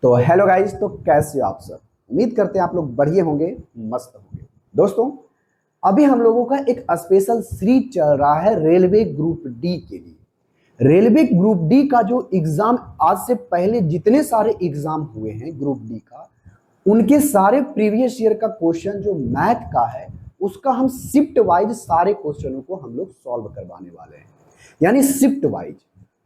तो hello guys, तो कैसे हो आप सब। उम्मीद करते हैं आप लोग बढ़िया होंगे, मस्त होंगे। दोस्तों, अभी हम लोगों का एक स्पेशल सीरीज चल रहा है रेलवे ग्रुप डी के लिए। रेलवे ग्रुप डी का जो एग्जाम आज से पहले जितने सारे एग्जाम हुए हैं ग्रुप डी का, उनके सारे प्रीवियस ईयर का क्वेश्चन जो मैथ का है उसका हम शिफ्ट वाइज सारे क्वेश्चनों को हम लोग सॉल्व करवाने वाले हैं, यानी शिफ्ट वाइज।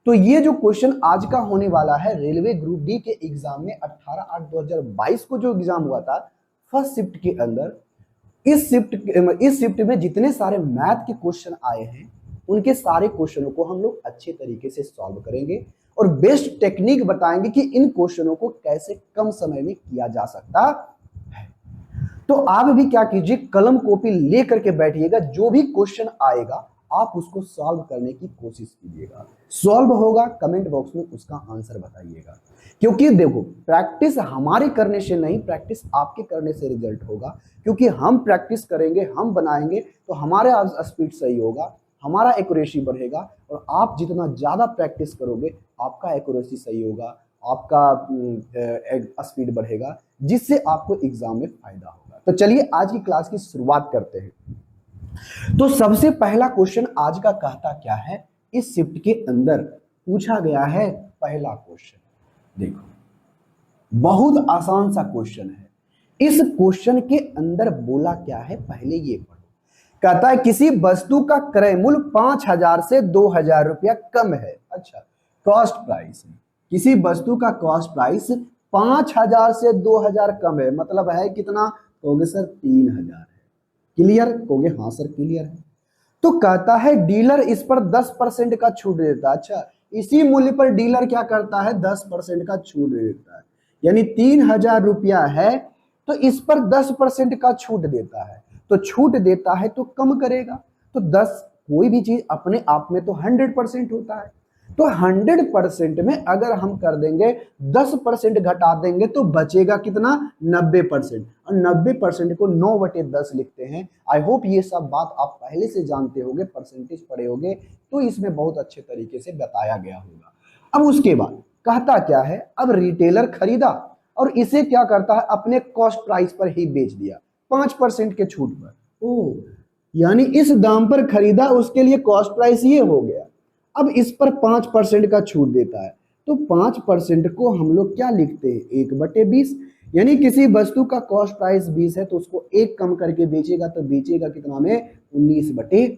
तो ये जो क्वेश्चन आज का होने वाला है रेलवे ग्रुप डी के एग्जाम में 18/8/2022 को जो एग्जाम हुआ था फर्स्ट शिफ्ट के अंदर, इस शिफ्ट में जितने सारे मैथ के क्वेश्चन आए हैं उनके सारे क्वेश्चनों को हम लोग अच्छे तरीके से सॉल्व करेंगे और बेस्ट टेक्निक बताएंगे कि इन क्वेश्चनों को कैसे कम समय में किया जा सकता है। तो आप भी क्या कीजिए, कलम कॉपी लेकर के बैठिएगा, जो भी क्वेश्चन आएगा आप उसको सॉल्व करने की कोशिश कीजिएगा। सॉल्व होगा कमेंट बॉक्स में उसका आंसर बताइएगा, क्योंकि देखो प्रैक्टिस हमारे करने से नहीं, प्रैक्टिस आपके करने से रिजल्ट होगा। क्योंकि हम प्रैक्टिस करेंगे, हम बनाएंगे तो हमारा स्पीड सही होगा, हमारा एक्यूरेसी बढ़ेगा। और आप जितना ज्यादा प्रैक्टिस करोगे आपका एक्यूरेसी सही होगा, आपका स्पीड बढ़ेगा, जिससे आपको एग्जाम में फायदा होगा। तो चलिए आज की क्लास की शुरुआत करते हैं। तो सबसे पहला क्वेश्चन आज का कहता क्या है, इस शिफ्ट के अंदर पूछा गया है। पहला क्वेश्चन देखो, बहुत आसान सा क्वेश्चन है। इस क्वेश्चन के अंदर बोला क्या है, पहले ये पढ़ो। कहता है किसी वस्तु का क्रय मूल्य 5,000 से 2,000 रुपया कम है। अच्छा, कॉस्ट प्राइस है, किसी वस्तु का कॉस्ट प्राइस 5,000 से 2,000 कम है, मतलब है कितना, कहोगे सर 3,000 है। क्लियर, कहोगे हाँ सर क्लियर है। तो कहता है डीलर इस पर 10% का छूट देता है। अच्छा, इसी मूल्य पर डीलर क्या करता है, 10% का छूट दे देता है, यानी 3,000 रुपया है तो इस पर 10% का छूट देता है। तो छूट देता है तो कम करेगा। तो 10, कोई भी चीज अपने आप में तो 100% होता है। तो 100% में अगर हम कर देंगे 10% घटा देंगे तो बचेगा कितना, 90%। और 90% को 9/10 लिखते हैं। आई होप ये सब बात आप पहले से जानते होंगे, परसेंटेज पढ़े होंगे, तो इसमें बहुत अच्छे तरीके से बताया गया होगा। अब उसके बाद कहता क्या है, अब रिटेलर खरीदा और इसे क्या करता है, अपने कॉस्ट प्राइस पर ही बेच दिया 5% के छूट पर। ओ, यानी इस दाम पर खरीदा, उसके लिए कॉस्ट प्राइस ये हो गया। अब इस पर 5% का छूट देता है, तो 5% को हम लोग क्या लिखते हैं, 1/20। यानी किसी वस्तु का कॉस्ट प्राइस 20 है तो उसको 1 कम करके बेचेगा, तो बेचेगा कितना में, 19/20।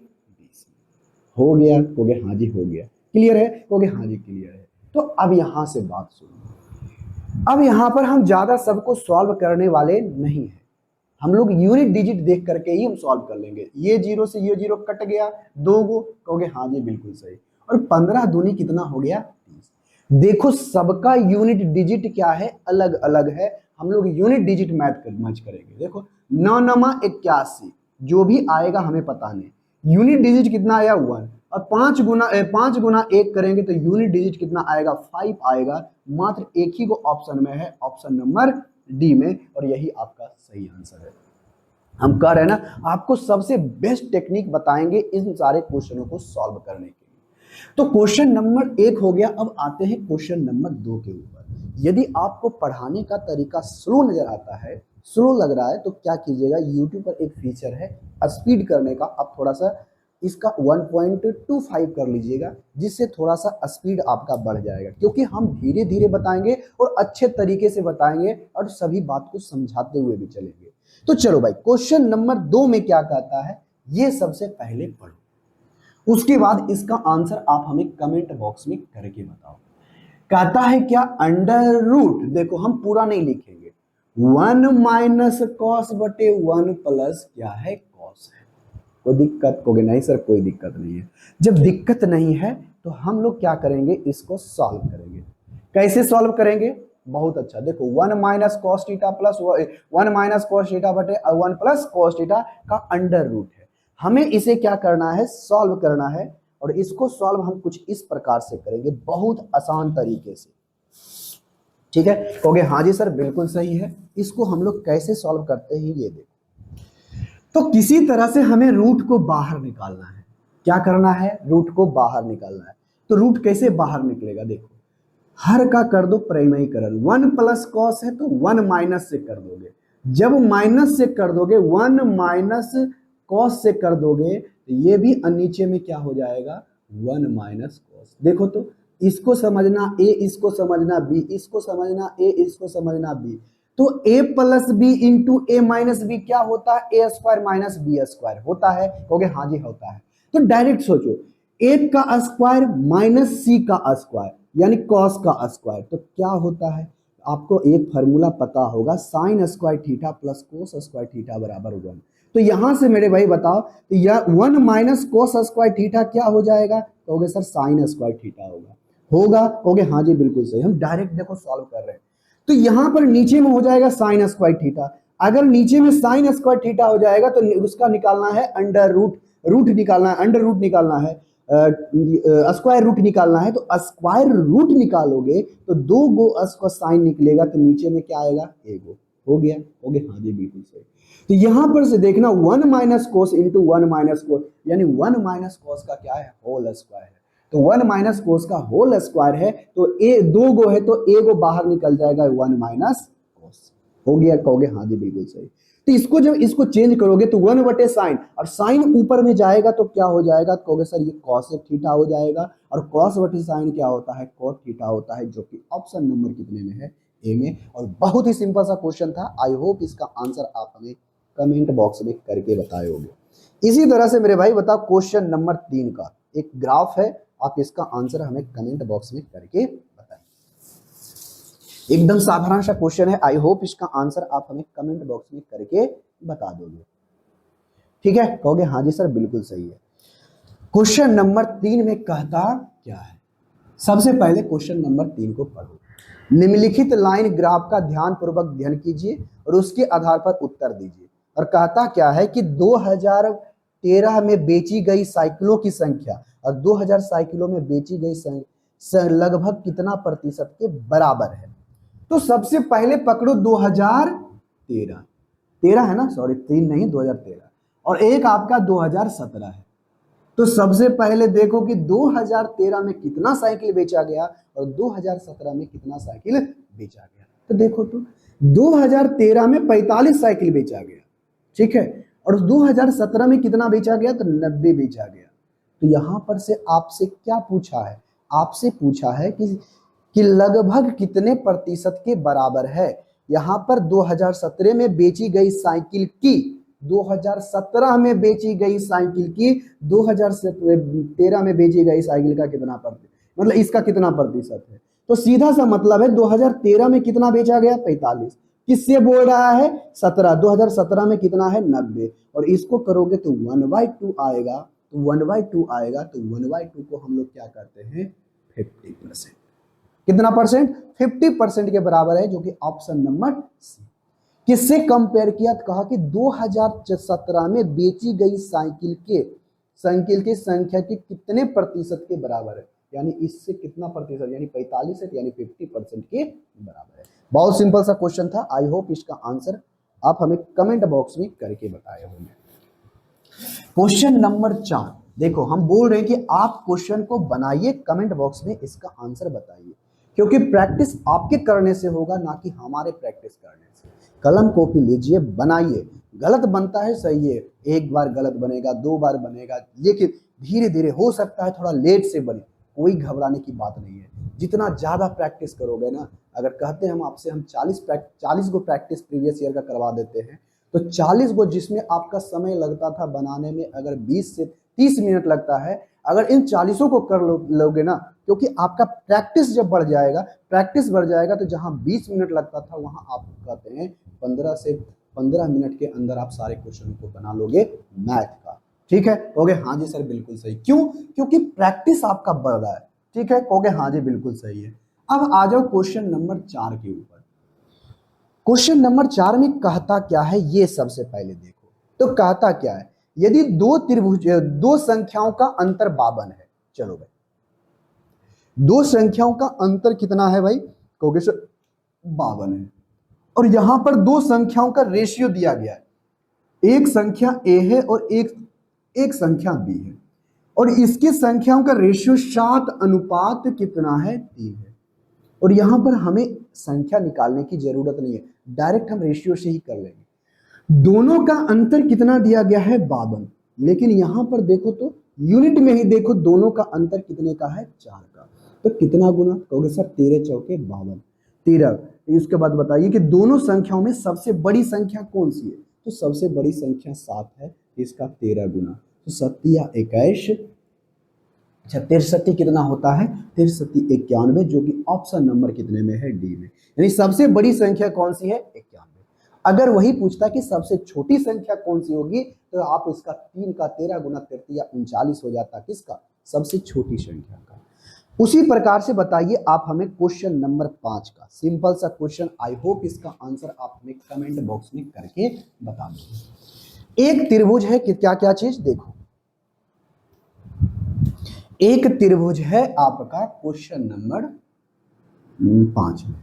हो गया, कहोगे हाँ जी हो गया। क्लियर है, कहोगे हाँ जी क्लियर है। तो अब यहां से बात सुनो। अब यहां पर हम ज्यादा सबको सॉल्व करने वाले नहीं है, हम लोग यूनिट डिजिट देख करके ही हम सॉल्व कर लेंगे। ये 0 से ये 0 कट गया, 2 गो, कहोगे हाँ जी बिल्कुल सही। और 15 दूनी कितना हो गया, 30। देखो सबका यूनिट डिजिट क्या है, अलग अलग है। हम लोग यूनिट डिजिट मैच करेंगे। देखो 9 नमा 81, जो भी आएगा हमें पता नहीं। यूनिट डिजिट कितना आया, 1। और 5 गुना 1 करेंगे तो यूनिट डिजिट कितना आएगा, 5 आएगा। मात्र एक ही को ऑप्शन में है, ऑप्शन नंबर डी में, और यही आपका सही आंसर है। हम कह रहे हैं ना, आपको सबसे बेस्ट टेक्निक बताएंगे इन सारे क्वेश्चनों को सॉल्व करने के लिए। तो क्वेश्चन नंबर 1 हो गया। अब आते हैं क्वेश्चन नंबर 2 के ऊपर। यदि आपको पढ़ाने का तरीका स्लो नजर आता है, स्लो लग रहा है, तो क्या कीजिएगा, यूट्यूब पर एक फीचर है स्पीड करने का, आप थोड़ा सा इसका 1.25 कर लीजिएगा, जिससे थोड़ा सा स्पीड आपका बढ़ जाएगा। क्योंकि हम धीरे धीरे बताएंगे और अच्छे तरीके से बताएंगे और सभी बात को समझाते हुए भी चलेंगे। तो चलो भाई, क्वेश्चन नंबर 2 में क्या कहता है, ये सबसे पहले पढ़ो, उसके बाद इसका आंसर आप हमें कमेंट बॉक्स में करके बताओ। कहता है क्या, अंडर रूट, देखो हम पूरा नहीं लिखेंगे, 1 माइनस कॉस बटे 1 प्लस क्या है, कॉस है। कोई दिक्कत, कहोगे नहीं सर कोई दिक्कत नहीं है। जब दिक्कत नहीं है तो हम लोग क्या करेंगे, इसको सॉल्व करेंगे। कैसे सॉल्व करेंगे, बहुत अच्छा, देखो 1 minus cos theta plus 1 minus cos theta बटे 1 प्लस कॉस थीटा का अंडर रूट है। हमें इसे क्या करना है, सॉल्व करना है। और इसको सॉल्व हम कुछ इस प्रकार से करेंगे, बहुत आसान तरीके से। ठीक है, कहोगे हाँ जी सर बिल्कुल सही है। इसको हम लोग कैसे सॉल्व करते हैं, ये देखो। तो किसी तरह से हमें रूट को बाहर निकालना है। क्या करना है, रूट को बाहर निकालना है। तो रूट कैसे बाहर निकलेगा, देखो हर का कर दो परिमयीकरण, 1 प्लस कॉस है तो 1 माइनस से कर दोगे, जब माइनस से कर दोगे 1 माइनस कॉस से कर दोगे तो ये भी नीचे में क्या हो जाएगा 1 माइनस कॉस। देखो तो इसको समझना ए, इसको समझना बी, इसको समझना ए, इसको समझना बी, तो a plus B into A minus B क्या होता है A square minus B square होता है, कहोगे हाँ जी होता है। तो डायरेक्ट सोचो ए का स्क्वायर माइनस सी का स्क्वायर यानी कॉस का स्क्वायर, तो क्या होता है आपको एक फॉर्मूला पता होगा sine square theta plus cos square theta बराबर 1। तो यहां से मेरे भाई बताओ तो यह 1 माइनस कोस स्क्वायर थीटा क्या हो जाएगा, कहोगे सर साइन स्क्वायर थीटा होगा कहोगे हाँ जी बिल्कुल सही। हम डायरेक्ट देखो सॉल्व कर रहे हैं, तो यहां पर नीचे में हो जाएगा साइन स्क्वायर थीटा, अगर नीचे में साइन स्क्वायर थीटा हो जाएगा तो उसका निकालना है अंडर रूट निकालना है, अंडर रूट निकालना है, स्क्वायर रूट निकालना है, तो स्क्वायर रूट निकालोगे तो 2 गो का साइन निकलेगा, तो नीचे में क्या आएगा एगो, हो गया हो गया हाँ जी बिल्कुल सही। तो यहां पर से देखना 1 minus cos into 1 minus cos यानी 1 माइनस कोस का क्या है होल स्क्वायर है, तो 1 माइनस कोस का होल स्क्वायर है, तो ए 2 गो है तो ए गो बाहर निकल जाएगा 1 माइनस कोस, हो गया कहोगे हाँ जी बिल्कुल सही। तो इसको जब इसको चेंज करोगे तो 1 बटे साइन, और साइन ऊपर में जाएगा तो क्या हो जाएगा, तो कहोगे सर ये कॉस थीटा हो जाएगा, और कॉस बटे साइन क्या होता है कॉट थीटा होता है, जो कि ऑप्शन नंबर कितने में है ए में। और बहुत ही सिंपल सा क्वेश्चन था, आई होप इसका आंसर आप हमें कमेंट बॉक्स में करके बताए होंगे। इसी तरह से मेरे भाई बताओ क्वेश्चन नंबर 3 का एक ग्राफ है, आप इसका आंसर हमें कमेंट बॉक्स में करके बताएं। एकदम साधारण सा क्वेश्चन है, आई होप इसका आंसर आप हमें कमेंट बॉक्स में करके बता दोगे, ठीक है, कहोगे हाँ जी सर बिल्कुल सही है। क्वेश्चन नंबर 3 में कहता क्या है, सबसे पहले क्वेश्चन नंबर 3 को पढ़ो। निम्नलिखित लाइन ग्राफ का ध्यान पूर्वक अध्ययन कीजिए और उसके आधार पर उत्तर दीजिए। और कहता क्या है कि 2013 में बेची गई साइकिलों की संख्या और 2000 साइकिलों में बेची गई लगभग कितना प्रतिशत के बराबर है। तो सबसे पहले पकड़ो 2013 है ना, सॉरी 3 नहीं 2013, और एक आपका 2017 है। तो सबसे पहले देखो कि 2013 में कितना साइकिल बेचा गया और 2017 में कितना साइकिल बेचा गया। तो देखो तो 2013 में 45 साइकिल बेचा गया, ठीक है, और 2017 में कितना बेचा गया तो 90 बेचा गया। तो यहां पर से आपसे क्या पूछा है, आपसे पूछा है कि लगभग कितने प्रतिशत के बराबर है। यहां पर 2017 में बेची गई साइकिल की 2017 में बेची गई साइकिल की 2013 में बेची गई साइकिल का कितना प्रतिशत, मतलब इसका कितना प्रतिशत है। तो सीधा सा मतलब है 2013 में कितना बेचा गया 45, किससे बोल रहा है 17, 2017 में कितना है 90, और इसको करोगे तो 1/2 आएगा, तो 1/2 आएगा, तो 1/2 को हम लोग क्या करते हैं 50%, कितना परसेंट 50% के बराबर है, जो कि ऑप्शन नंबर सी। किससे कंपेयर किया, तो कहा कि 2017 में बेची गई साइकिल की संख्या के कितने प्रतिशत के बराबर है, यानी इससे कितना प्रतिशत यानी 45 है, यानी 50% के बराबर है। बहुत सिंपल सा क्वेश्चन था, आई होप इसका आंसर आप हमें कमेंट बॉक्स में करके बताए होंगे। क्वेश्चन नंबर 4 देखो, हम बोल रहे हैं कि आप क्वेश्चन को बनाइए, कमेंट बॉक्स में इसका आंसर बताइए, क्योंकि प्रैक्टिस आपके करने से होगा ना कि हमारे प्रैक्टिस करने से। कलम कॉपी लीजिए, बनाइए, गलत बनता है सही है, एक बार गलत बनेगा 2 बार बनेगा, लेकिन धीरे धीरे हो सकता है थोड़ा लेट से बने, कोई घबराने की बात नहीं है। जितना ज्यादा प्रैक्टिस करोगे ना, अगर कहते हैं हम आपसे हम 40 गो प्रैक्टिस प्रीवियस ईयर का करवा देते हैं, तो 40 गो जिसमें आपका समय लगता था बनाने में अगर 20 से 30 मिनट लगता है, अगर इन 40 को कर लोगे ना, क्योंकि आपका प्रैक्टिस जब बढ़ जाएगा तो जहां 20 मिनट लगता था वहां आप कहते हैं 15 मिनट के अंदर आप सारे क्वेश्चन को बना लोगे मैथ का, ठीक है, कहोगे हाँ जी सर बिल्कुल सही। क्यों, क्योंकि प्रैक्टिस आपका बढ़ रहा है, ठीक है, कहोगे हाँ जी बिल्कुल सही है। अब आ जाओ क्वेश्चन नंबर 4 के ऊपर। क्वेश्चन नंबर 4 में कहता क्या है, ये सबसे पहले देखो। तो कहता क्या है, यदि दो संख्याओं का अंतर 52 है, चलो भाई दो संख्याओं का अंतर कितना है भाई, कहोगे सर 52 है, और यहां पर दो संख्याओं का रेशियो दिया गया है, एक संख्या a है और एक संख्या b है, और इसकी संख्याओं का रेशियो 7 अनुपात कितना है 3 है। और यहां पर हमें संख्या निकालने की जरूरत नहीं है, डायरेक्ट हम रेशियो से ही कर लेंगे। दोनों का अंतर कितना दिया गया है 52, लेकिन यहां पर देखो तो यूनिट में ही देखो दोनों का अंतर कितने का है 4 का। तो कितना गुना कहोगे सर 13 चौके 52, 13। इसके बाद बताइए कि दोनों संख्याओं में सबसे बड़ी संख्या कौन सी है, तो सबसे बड़ी संख्या 7 है, इसका 13 गुना, तो 7 या 21। अच्छा 63 कितना होता है 63 91, जो कि ऑप्शन नंबर कितने में है डी में, यानी सबसे बड़ी संख्या कौन सी है 91। अगर वही पूछता कि सबसे छोटी संख्या कौन सी होगी, तो आप इसका 3 का 13 गुना 33 या 39 हो जाता, किसका सबसे छोटी संख्या का। उसी प्रकार से बताइए आप हमें क्वेश्चन नंबर 5 का सिंपल सा क्वेश्चन, आई होप इसका आंसर आप हमें कमेंट बॉक्स में करके बता दो। एक त्रिभुज है कि क्या क्या चीज देखो, एक त्रिभुज है आपका क्वेश्चन नंबर 5 में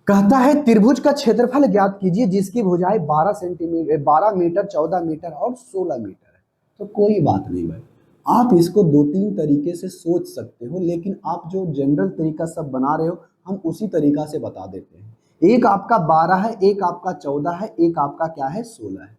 कहता है त्रिभुज का क्षेत्रफल ज्ञात कीजिए जिसकी भुजाएं 12 सेंटीमीटर 12 मीटर 14 मीटर और 16 मीटर है। तो कोई बात नहीं भाई, आप इसको 2-3 तरीके से सोच सकते हो, लेकिन आप जो जनरल तरीका सब बना रहे हो हम उसी तरीका से बता देते हैं। एक आपका 12 है, एक आपका 14 है, एक आपका क्या है 16 है।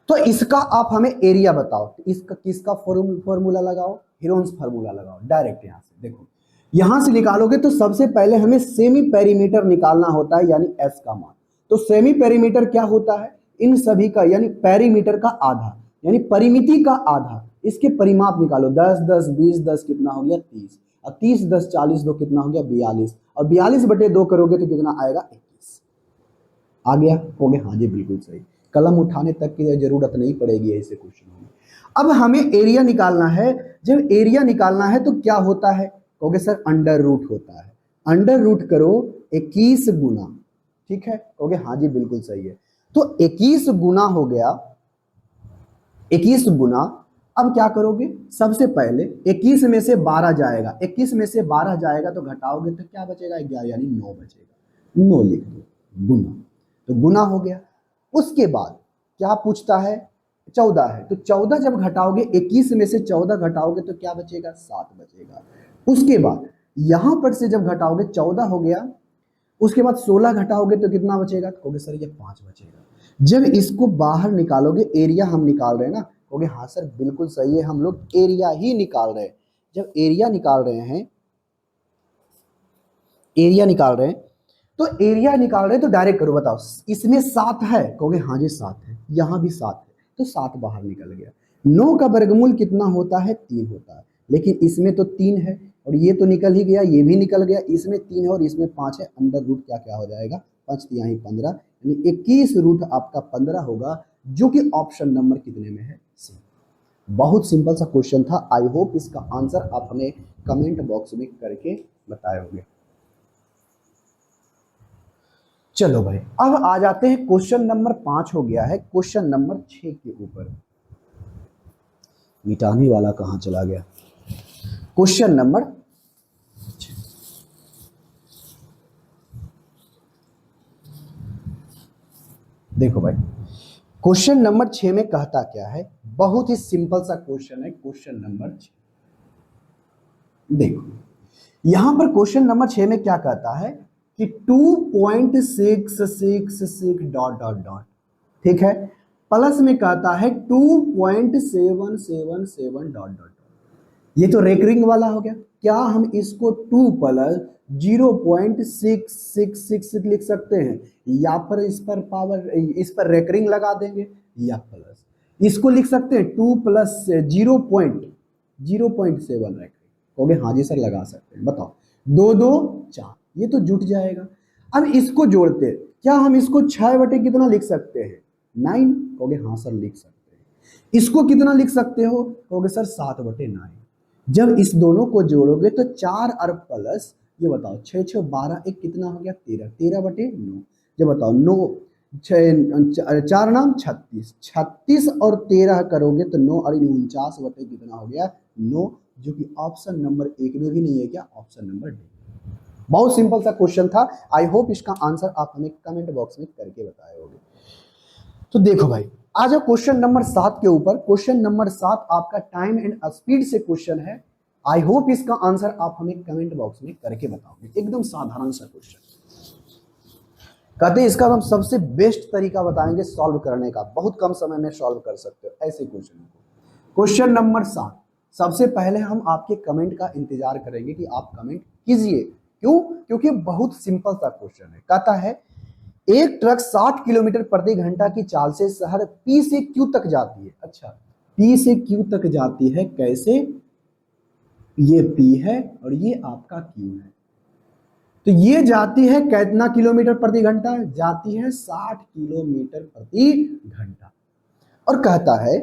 तो इसका आप हमें एरिया बताओ, तो इसका किसका फॉर्मूला लगाओ, हीरोन्स फार्मूला लगाओ डायरेक्ट। यहां से देखो, यहां से निकालोगे तो सबसे पहले हमें सेमी पेरीमीटर निकालना होता है, यानी एस का मान। तो सेमी पेरीमीटर क्या होता है, इन सभी का यानी पेरीमीटर का आधा, यानी परिमिति का आधा। इसके परिमाप निकालो, 10 10 20 10 कितना हो गया 30, और 30 10 40 2 कितना हो गया 42, और 42/2 करोगे तो कितना आएगा 21। आ गया, हो गया, हाँ जी बिल्कुल सही। कलम उठाने तक की जरूरत नहीं पड़ेगी ऐसे क्वेश्चन में। अब हमें एरिया निकालना है, जब एरिया निकालना है तो क्या होता है, कहोगे सर अंडर रूट होता है। अंडर रूट करो 21 गुना, ठीक है, कहोगे हाँ जी बिल्कुल सही है। तो 21 गुना हो गया, 21 गुना। अब क्या करोगे, सबसे पहले 21 में से 12 जाएगा, 21 में से 12 जाएगा तो घटाओगे तो क्या बचेगा 11, यानी 9 बचेगा। 9 लिख दो, गुना, तो गुना हो गया। उसके बाद क्या पूछता है 14 है, तो 14 जब घटाओगे 21 में से 14 घटाओगे तो क्या बचेगा 7 बचेगा। उसके बाद यहां पर से जब घटाओगे 14 हो गया, उसके बाद 16 घटाओगे तो कितना बचेगा, कहोगे सर ये 5 बचेगा। जब इसको बाहर निकालोगे, एरिया हम निकाल रहे हैं ना, कहोगे हाँ सर बिल्कुल सही है, हम लोग एरिया ही निकाल रहे हैं। जब एरिया निकाल रहे हैं, एरिया निकाल रहे हैं तो एरिया निकाल रहे हैं तो डायरेक्ट करो, बताओ इसमें 7 है, कहोगे हाँ जी 7 है, यहां भी 7 है, तो 7 बाहर निकल गया। 9 का वर्गमूल कितना होता है 3 होता है, लेकिन इसमें तो 3 है और ये तो निकल ही गया, ये भी निकल गया, इसमें 3 है और इसमें 5 है, अंडर रूट क्या क्या हो जाएगा 5 तिहाई 15, यानी 21 रूट आपका 15 होगा, जो कि ऑप्शन नंबर कितने में है सी। बहुत सिंपल सा क्वेश्चन था, आई होप इसका आंसर आप हमें कमेंट बॉक्स में करके बताए होंगे। चलो भाई, अब आ जाते हैं क्वेश्चन नंबर 5 हो गया है, क्वेश्चन नंबर 6 के ऊपर। मिटाने वाला कहां चला गया, क्वेश्चन नंबर 6। देखो भाई, क्वेश्चन नंबर 6 में कहता क्या है, बहुत ही सिंपल सा क्वेश्चन है, क्वेश्चन नंबर 6। देखो यहां पर क्वेश्चन नंबर 6 में क्या कहता है कि 2.666 डॉट डॉट डॉट, ठीक है, प्लस में कहता है 2.777 डॉट डॉट। ये तो रेकरिंग वाला हो गया, क्या हम इसको 2 प्लस 0.666 लिख सकते हैं, या फिर इस पर पावर इस पर रेकरिंग लगा देंगे, या प्लस इसको लिख सकते हैं 2 प्लस 0.7 रेकरिंग, कहोगे हाँ जी सर लगा सकते हैं। बताओ 2 2 4, ये तो जुट जाएगा। अब इसको जोड़ते, क्या हम इसको 6 बटे कितना लिख सकते हैं 9, कहोगे हाँ सर लिख सकते हैं। इसको कितना लिख सकते हो, कहोगे सर 7/9। जब इस दोनों को जोड़ोगे तो 4 और प्लस ये बताओ 6 6 12 1 कितना हो गया 13, 13/9। जब बताओ 9 4 नाम 36, 36 और 13 करोगे तो 9 और 49 बटे कितना हो गया 9, जो कि ऑप्शन नंबर 1 में भी नहीं है, क्या ऑप्शन नंबर डी। बहुत सिंपल सा क्वेश्चन था, आई होप इसका आंसर आप हमें कमेंट बॉक्स में करके बताए होंगे। तो देखो भाई, आज क्वेश्चन नंबर 7 के ऊपर। क्वेश्चन नंबर 7 आपका टाइम एंड स्पीड से क्वेश्चन है। आई होप इसका आंसर आप हमें कमेंट बॉक्स में करके बताओगे। एकदम साधारण सा क्वेश्चन, कहते हैं इसका हम सबसे बेस्ट तरीका बताएंगे सॉल्व करने का, बहुत कम समय में सॉल्व कर सकते हो ऐसे क्वेश्चन को। क्वेश्चन नंबर 7, सबसे पहले हम आपके कमेंट का इंतजार करेंगे कि आप कमेंट कीजिए। क्यों? क्योंकि बहुत सिंपल सा क्वेश्चन है। कहता है एक ट्रक 60 किलोमीटर प्रति घंटा की चाल से शहर पी से क्यू तक जाती है। अच्छा, पी से क्यू तक जाती है, कैसे? ये पी है और ये आपका क्यू है, तो ये जाती है कितना किलोमीटर प्रति घंटा? जाती है 60 किलोमीटर प्रति घंटा। और कहता है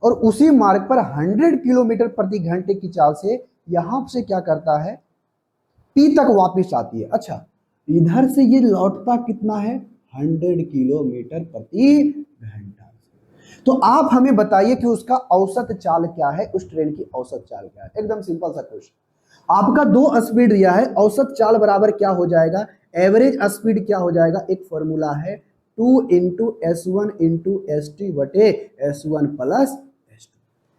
और उसी मार्ग पर 100 किलोमीटर प्रति घंटे की चाल से यहां से क्या करता है, पी तक वापस आती है। अच्छा, इधर से ये लौटता कितना है? 100 किलोमीटर प्रति घंटा। तो आप हमें बताइए कि उसका औसत चाल क्या है, उस ट्रेन की औसत चाल क्या है। एकदम सिंपल सा क्वेश्चन। आपका 2 स्पीड दिया है, औसत चाल बराबर क्या हो जाएगा? एवरेज स्पीड क्या हो जाएगा? एक फॉर्मूला है 2 इंटू S1 इंटू S2 बटे S1 प्लस S2।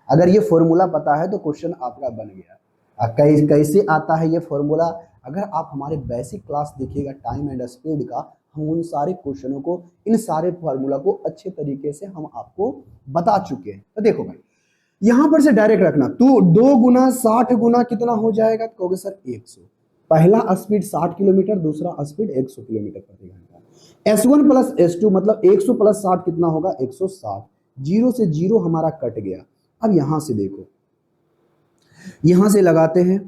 अगर ये फॉर्मूला पता है तो क्वेश्चन आपका बन गया। कैसे आता है ये फॉर्मूला? अगर आप हमारे बेसिक क्लास देखिएगा टाइम एंड स्पीड का, हम उन सारे क्वेश्चनों को, इन सारे फॉर्मूला को अच्छे तरीके से हम आपको बता चुके हैं। तो देखो भाई, यहां पर से डायरेक्ट रखना, तो 2 गुना 60 गुना कितना हो जाएगा? कहोगे सर 100। पहला स्पीड 60 किलोमीटर, दूसरा स्पीड 100 किलोमीटर प्रति घंटा। S1 प्लस S2 मतलब 100 प्लस 60 कितना होगा? 160। जीरो से जीरो हमारा कट गया। अब यहां से देखो, यहां से लगाते हैं,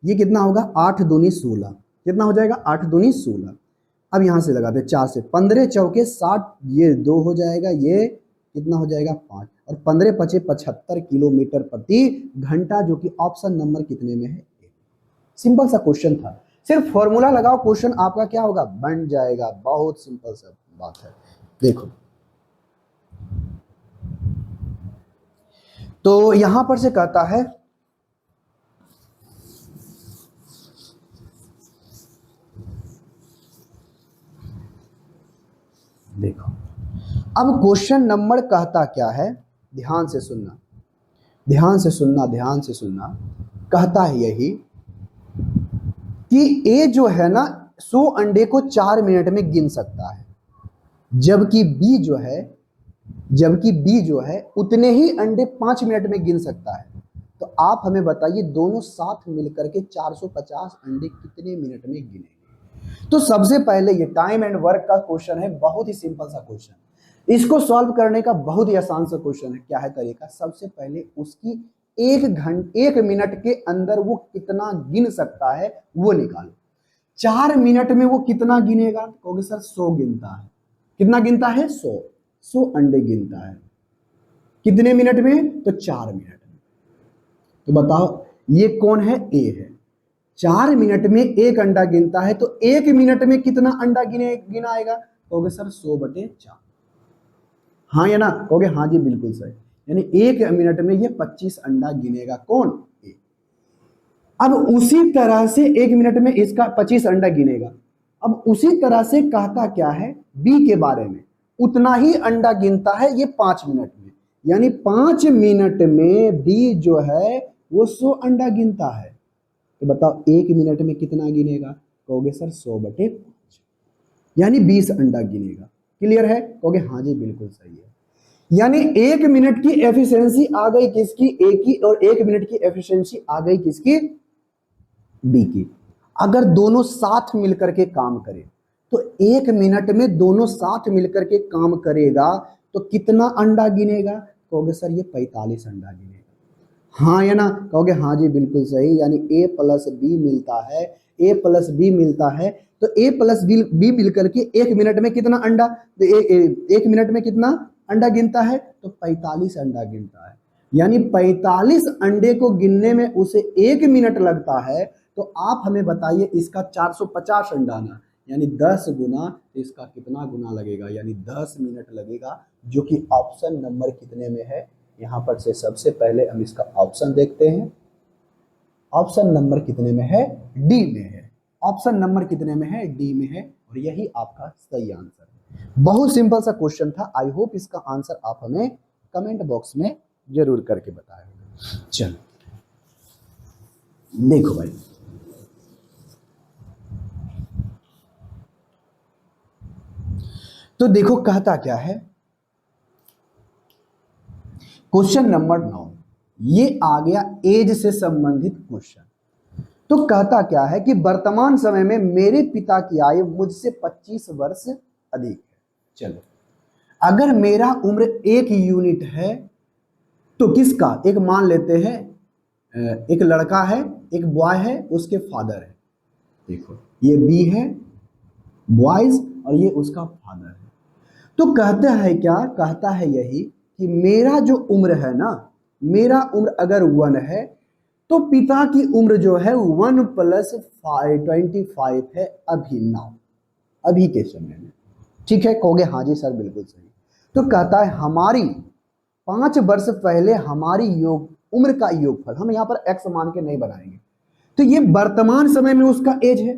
ये कितना होगा? 8 दूनी 16। कितना हो जाएगा? 8 दूनी 16। अब यहां से लगाते हैं 4 से, 15 चौके 60, ये 2 हो जाएगा, ये कितना हो जाएगा? 5, और 15 पचे 75 किलोमीटर प्रति घंटा, जो कि ऑप्शन नंबर कितने में है? सिंपल सा क्वेश्चन था, सिर्फ फॉर्मूला लगाओ, क्वेश्चन आपका क्या होगा? बन जाएगा। बहुत सिंपल सा बात है। देखो, तो यहां पर से कहता है देखो, अब क्वेश्चन नंबर कहता क्या है? ध्यान से सुनना, ध्यान से सुनना, ध्यान से सुनना। कहता है यही कि ए जो है ना 100 अंडे को 4 मिनट में गिन सकता है, जबकि बी जो है उतने ही अंडे 5 मिनट में गिन सकता है। तो आप हमें बताइए दोनों साथ मिलकर के 450 अंडे कितने मिनट में गिनेंगे? तो सबसे पहले ये टाइम एंड वर्क का क्वेश्चन है, बहुत ही सिंपल सा क्वेश्चन। इसको सॉल्व करने का बहुत ही आसान सा क्वेश्चन है। क्या है तरीका? सबसे पहले उसकी 1 मिनट के अंदर वो कितना गिन सकता है वो निकालो। 4 मिनट में वो कितना गिनेगा? कहोगे सर 100 गिनता है। कितना गिनता है? 100 अंडे गिनता है। कितने मिनट में? तो 4 मिनट में। तो बताओ ये कौन है? ए है। 4 मिनट में 1 अंडा गिनता है, तो 1 मिनट में कितना अंडा गिनाएगा? कहोगे सर 100/4। हाँ या ना? कहोगे हाँ जी बिल्कुल सही। यानी 1 मिनट में ये 25 अंडा गिनेगा। कौन? ए। अब उसी तरह से 1 मिनट में इसका 25 अंडा गिनेगा। अब उसी तरह से कहता क्या है? बी के बारे में, उतना ही अंडा गिनता है ये 5 मिनट में। यानी 5 मिनट में बी जो है वो 100 अंडा गिनता है। तो बताओ 1 मिनट में कितना गिनेगा? कहोगे सर 100/5, यानी 20 अंडा गिनेगा। क्लियर है? कहोगे हाँ जी बिल्कुल सही है। यानी 1 मिनट की एफिशिएंसी आ गई किसकी? ए की, और 1 मिनट की एफिशिएंसी आ गई किसकी? बी की। अगर दोनों साथ मिलकर के काम करें तो 1 मिनट में दोनों साथ मिलकर के काम करेगा तो कितना अंडा गिनेगा? कहोगे सर ये 45 अंडा गिनेगा। हाँ या ना? कहोगे हाँ जी बिल्कुल सही। यानी ए प्लस बी मिलता है, ए प्लस बी मिलता है, तो ए प्लस बी मिलकर के 1 मिनट में कितना अंडा? तो 1 मिनट में कितना अंडा गिनता है? तो 45 अंडा गिनता है। यानी 45 अंडे को गिनने में उसे 1 मिनट लगता है। तो आप हमें बताइए इसका 450 अंडा आना, यानी 10 गुना, इसका कितना गुना लगेगा? यानी 10 मिनट लगेगा, जो कि ऑप्शन नंबर कितने में है? यहां पर से सबसे पहले हम इसका ऑप्शन देखते हैं। ऑप्शन नंबर कितने में है? डी में है। ऑप्शन नंबर कितने में है? डी में है, और यही आपका सही आंसर है। बहुत सिंपल सा क्वेश्चन था। आई होप इसका आंसर आप हमें कमेंट बॉक्स में जरूर करके बताएंगे। चलो, देखो भाई, तो देखो कहता क्या है, क्वेश्चन नंबर 9, ये आ गया एज से संबंधित क्वेश्चन। तो कहता क्या है कि वर्तमान समय में मेरे पिता की आयु मुझसे 25 वर्ष अधिक है। चलो, अगर मेरा उम्र 1 यूनिट है तो किसका, एक मान लेते हैं एक लड़का है, एक बॉय है, उसके फादर है। देखो ये बी है बॉयज और ये उसका फादर है। तो कहता है क्या, कहता है यही कि मेरा जो उम्र है ना, मेरा उम्र अगर 1 है तो पिता की उम्र जो है 1 + 25 है अभी नाउ, अभी के समय में। ठीक है, कहोगे हाँ जी सर बिल्कुल सही। तो कहता है हमारी 5 वर्ष पहले हमारी योग उम्र का योगफल, हम यहाँ पर x मान के नहीं बनाएंगे, तो ये वर्तमान समय में उसका एज है।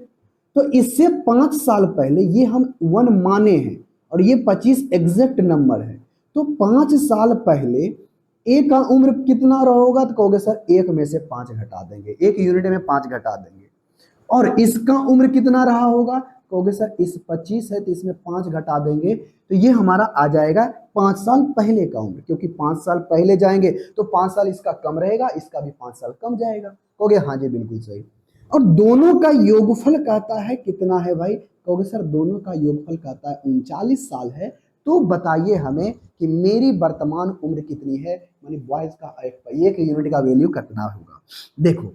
तो इससे 5 साल पहले ये हम 1 माने हैं और ये 25 एग्जैक्ट नंबर है। तो 5 साल पहले ए का उम्र कितना होगा, तो कहोगे सर 1 में से 5 घटा देंगे, 1 यूनिट में 5 घटा देंगे। और इसका उम्र कितना रहा होगा, कहोगे सर इस 25 है तो इसमें 5 घटा देंगे, तो ये हमारा आ जाएगा 5 साल पहले का उम्र, क्योंकि 5 साल पहले जाएंगे तो 5 साल इसका कम रहेगा, इसका भी 5 साल कम जाएगा। कहोगे हाँ जी बिल्कुल सही। और दोनों का योगफल कहता है कितना है भाई, कहोगे सर दोनों का योगफल कहता है 39 साल है। तो बताइए हमें कि मेरी वर्तमान उम्र कितनी है, मानी बॉयज का 1 यूनिट का वैल्यू कितना होगा। देखो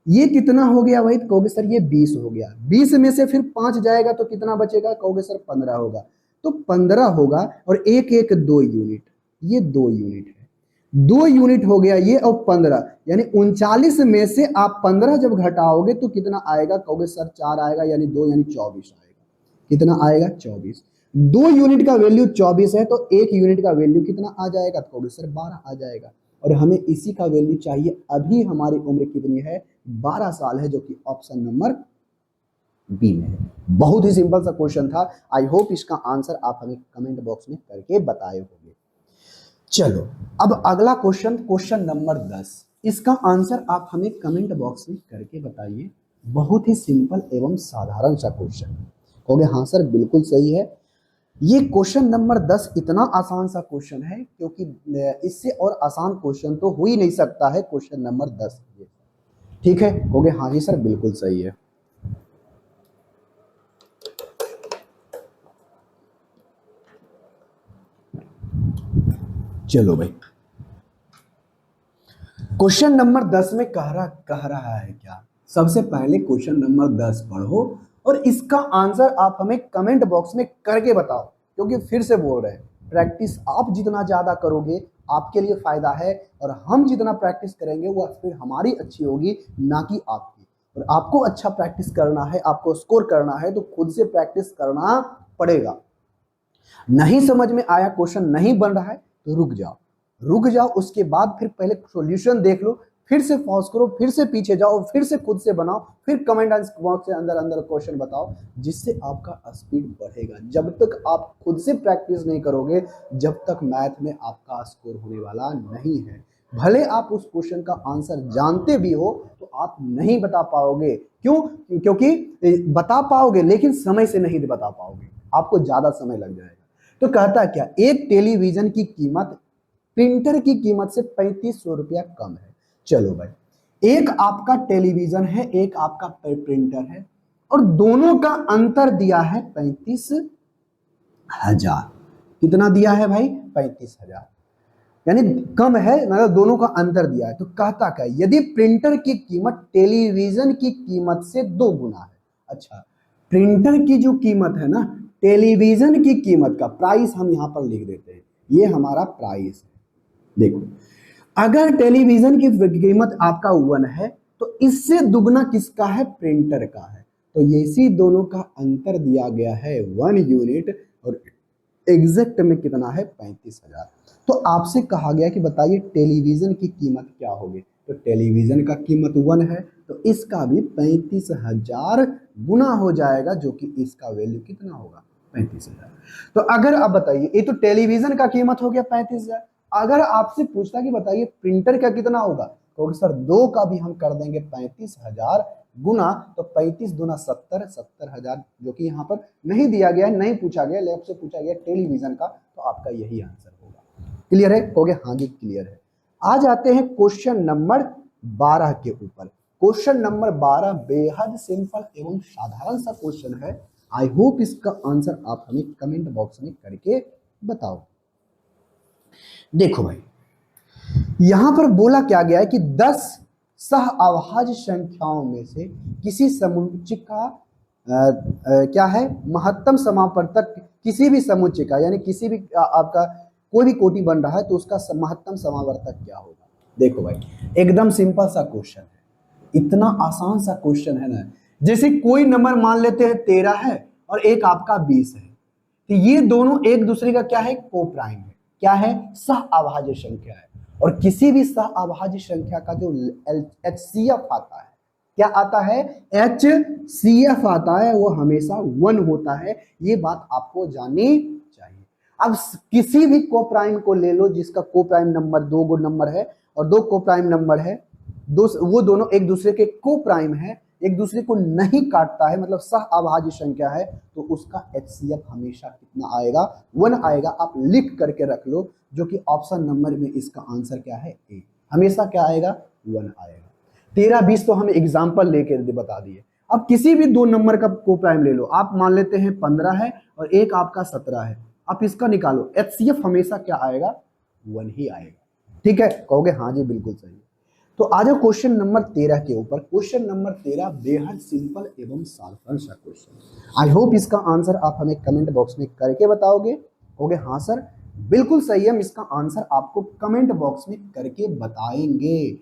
ये कितना हो गया भाई, कहोगे सर ये 20 हो गया, 20 में से फिर 5 जाएगा तो कितना बचेगा, कहोगे सर 15 होगा। तो 15 होगा और 2 यूनिट, ये 2 यूनिट है, 2 यूनिट हो गया ये, और 15 यानी 39 में से आप 15 जब घटाओगे तो कितना आएगा, कहोगे सर 4 आएगा, यानी 2 यानी 24 आएगा। कितना आएगा, 24। 2 यूनिट का वैल्यू 24 है तो 1 यूनिट का वैल्यू कितना आ जाएगा, तो कहोगे सर 12 आ जाएगा। और हमें इसी का वैल्यू चाहिए, अभी हमारी उम्र कितनी है, 12 साल है, जो कि ऑप्शन नंबर बी में है। बहुत ही सिंपल सा क्वेश्चन था। आई होप इसका आंसर आप हमें कमेंट बॉक्स में करके बताए होंगे। चलो अब अगला क्वेश्चन, क्वेश्चन नंबर 10, इसका आंसर आप हमें कमेंट बॉक्स में करके बताइए। बहुत ही सिंपल एवं साधारण सा क्वेश्चन। कहोगे हाँ सर बिल्कुल सही है। ये क्वेश्चन नंबर 10 इतना आसान सा क्वेश्चन है, क्योंकि इससे और आसान क्वेश्चन तो हो ही नहीं सकता है क्वेश्चन नंबर 10। ठीक है, कहोगे हाँ जी सर बिल्कुल सही है। चलो भाई, क्वेश्चन नंबर 10 में कह रहा है क्या, सबसे पहले क्वेश्चन नंबर 10 पढ़ो और इसका आंसर आप हमें कमेंट बॉक्स में करके बताओ, क्योंकि फिर से बोल रहे हैं प्रैक्टिस आप जितना ज्यादा करोगे आपके लिए फायदा है, और हम जितना प्रैक्टिस करेंगे वो फिर हमारी अच्छी होगी, ना कि आपकी। और आपको अच्छा प्रैक्टिस करना है, आपको स्कोर करना है, तो खुद से प्रैक्टिस करना पड़ेगा। नहीं समझ में आया, क्वेश्चन नहीं बन रहा है तो रुक जाओ, रुक जाओ, उसके बाद फिर पहले सॉल्यूशन देख लो, फिर से पॉज करो, फिर से पीछे जाओ, फिर से खुद से बनाओ, फिर कमेंट बॉक्स से अंदर अंदर क्वेश्चन बताओ, जिससे आपका स्पीड बढ़ेगा। जब तक आप खुद से प्रैक्टिस नहीं करोगे, जब तक मैथ में आपका स्कोर होने वाला नहीं है। भले आप उस क्वेश्चन का आंसर जानते भी हो तो आप नहीं बता पाओगे। क्यों, क्योंकि बता पाओगे लेकिन समय से नहीं बता पाओगे, आपको ज्यादा समय लग जाएगा। तो कहता है क्या, एक टेलीविजन की कीमत प्रिंटर की कीमत से 3500 रुपया कम है। चलो भाई, एक आपका टेलीविजन है, एक आपका प्रिंटर है, और दोनों का अंतर दिया है 35,000। कितना दिया है भाई, 35,000, यानी कम है, मतलब दोनों का अंतर दिया है। तो कहता क्या, यदि प्रिंटर की कीमत टेलीविजन की कीमत से 2 गुना है। अच्छा, प्रिंटर की जो कीमत है ना, टेलीविजन की कीमत का प्राइस हम यहां पर लिख देते हैं, ये हमारा प्राइस है। देखो, अगर टेलीविजन की कीमत आपका 1 है तो इससे दुगना किसका है, प्रिंटर का है। तो ये इसी दोनों का अंतर दिया गया है 1 यूनिट, और एग्जैक्ट में कितना है, 35,000। तो आपसे कहा गया कि बताइए टेलीविजन की कीमत क्या होगी, तो टेलीविजन का कीमत 1 है तो इसका भी 35,000 गुना हो जाएगा, जो कि इसका वैल्यू कितना होगा, 35,000। तो अगर आप बताइए, ये तो टेलीविजन का कीमत हो गया 35,000, अगर आपसे पूछता कि बताइए प्रिंटर का कितना होगा, कहोगे सर 2 का भी हम कर देंगे 35,000 गुना, तो 35 दूना 70, 70,000, जो कि यहाँ पर नहीं दिया गया है, नहीं पूछा गया, लेफ्ट से पूछा गया टेलीविजन का, तो आपका यही आंसर होगा। क्लियर है? कहोगे हाँ जी क्लियर है। आ जाते हैं क्वेश्चन नंबर 12 के ऊपर। क्वेश्चन नंबर 12 बेहद सिंपल एवं साधारण सा क्वेश्चन है। आई होप इसका आंसर आप हमें कमेंट बॉक्स में करके बताओ। देखो भाई, यहां पर बोला क्या गया है कि 10 सह अभाज्य संख्याओं में से किसी समुच्चय का क्या है महत्तम समापवर्तक, किसी भी समुच्चय का, यानी किसी भी आपका कोई भी कोटि बन रहा है तो उसका महत्तम समावर्तक क्या होगा। देखो भाई, एकदम सिंपल सा क्वेश्चन है, इतना आसान सा क्वेश्चन है ना। जैसे कोई नंबर मान लेते हैं 13 है और एक आपका 20 है, तो ये दोनों एक दूसरे का क्या है, को प्राइम है, क्या है, सह अभाज्य संख्या है। और किसी भी सह अभाज्य संख्या का जो HCF आता है, क्या आता है, HCF आता है, वो हमेशा 1 होता है। ये बात आपको जाननी चाहिए। अब किसी भी को प्राइम को ले लो जिसका को प्राइम नंबर 2 गो नंबर है और 2 को प्राइम नंबर है, वो दोनों एक दूसरे के को प्राइम है, एक दूसरे को नहीं काटता है, मतलब सह अभाज्य संख्या है, तो उसका HCF हमेशा कितना आएगा, 1 आएगा। आप लिख करके रख लो, जो कि ऑप्शन नंबर में इसका आंसर क्या है, ए, हमेशा क्या आएगा, 1 आएगा। 13 20 तो हम एग्जाम्पल लेके बता दिए। अब किसी भी 2 नंबर का को प्राइम ले लो, आप मान लेते हैं 15 है और एक आपका 17 है, आप इसका निकालो, HCF हमेशा क्या आएगा, 1 ही आएगा। ठीक है? कहोगे हाँ जी बिल्कुल सही। तो आ जाओ क्वेश्चन नंबर 13 के ऊपर। क्वेश्चन नंबर 13 बेहद सिंपल एवं साधारण सा क्वेश्चन। आई होप इसका आंसर आप हमें कमेंट बॉक्स में करके बताओगे। कहोगे हाँ सर बिल्कुल सही है, हम इसका आंसर आपको कमेंट बॉक्स में करके बताएंगे,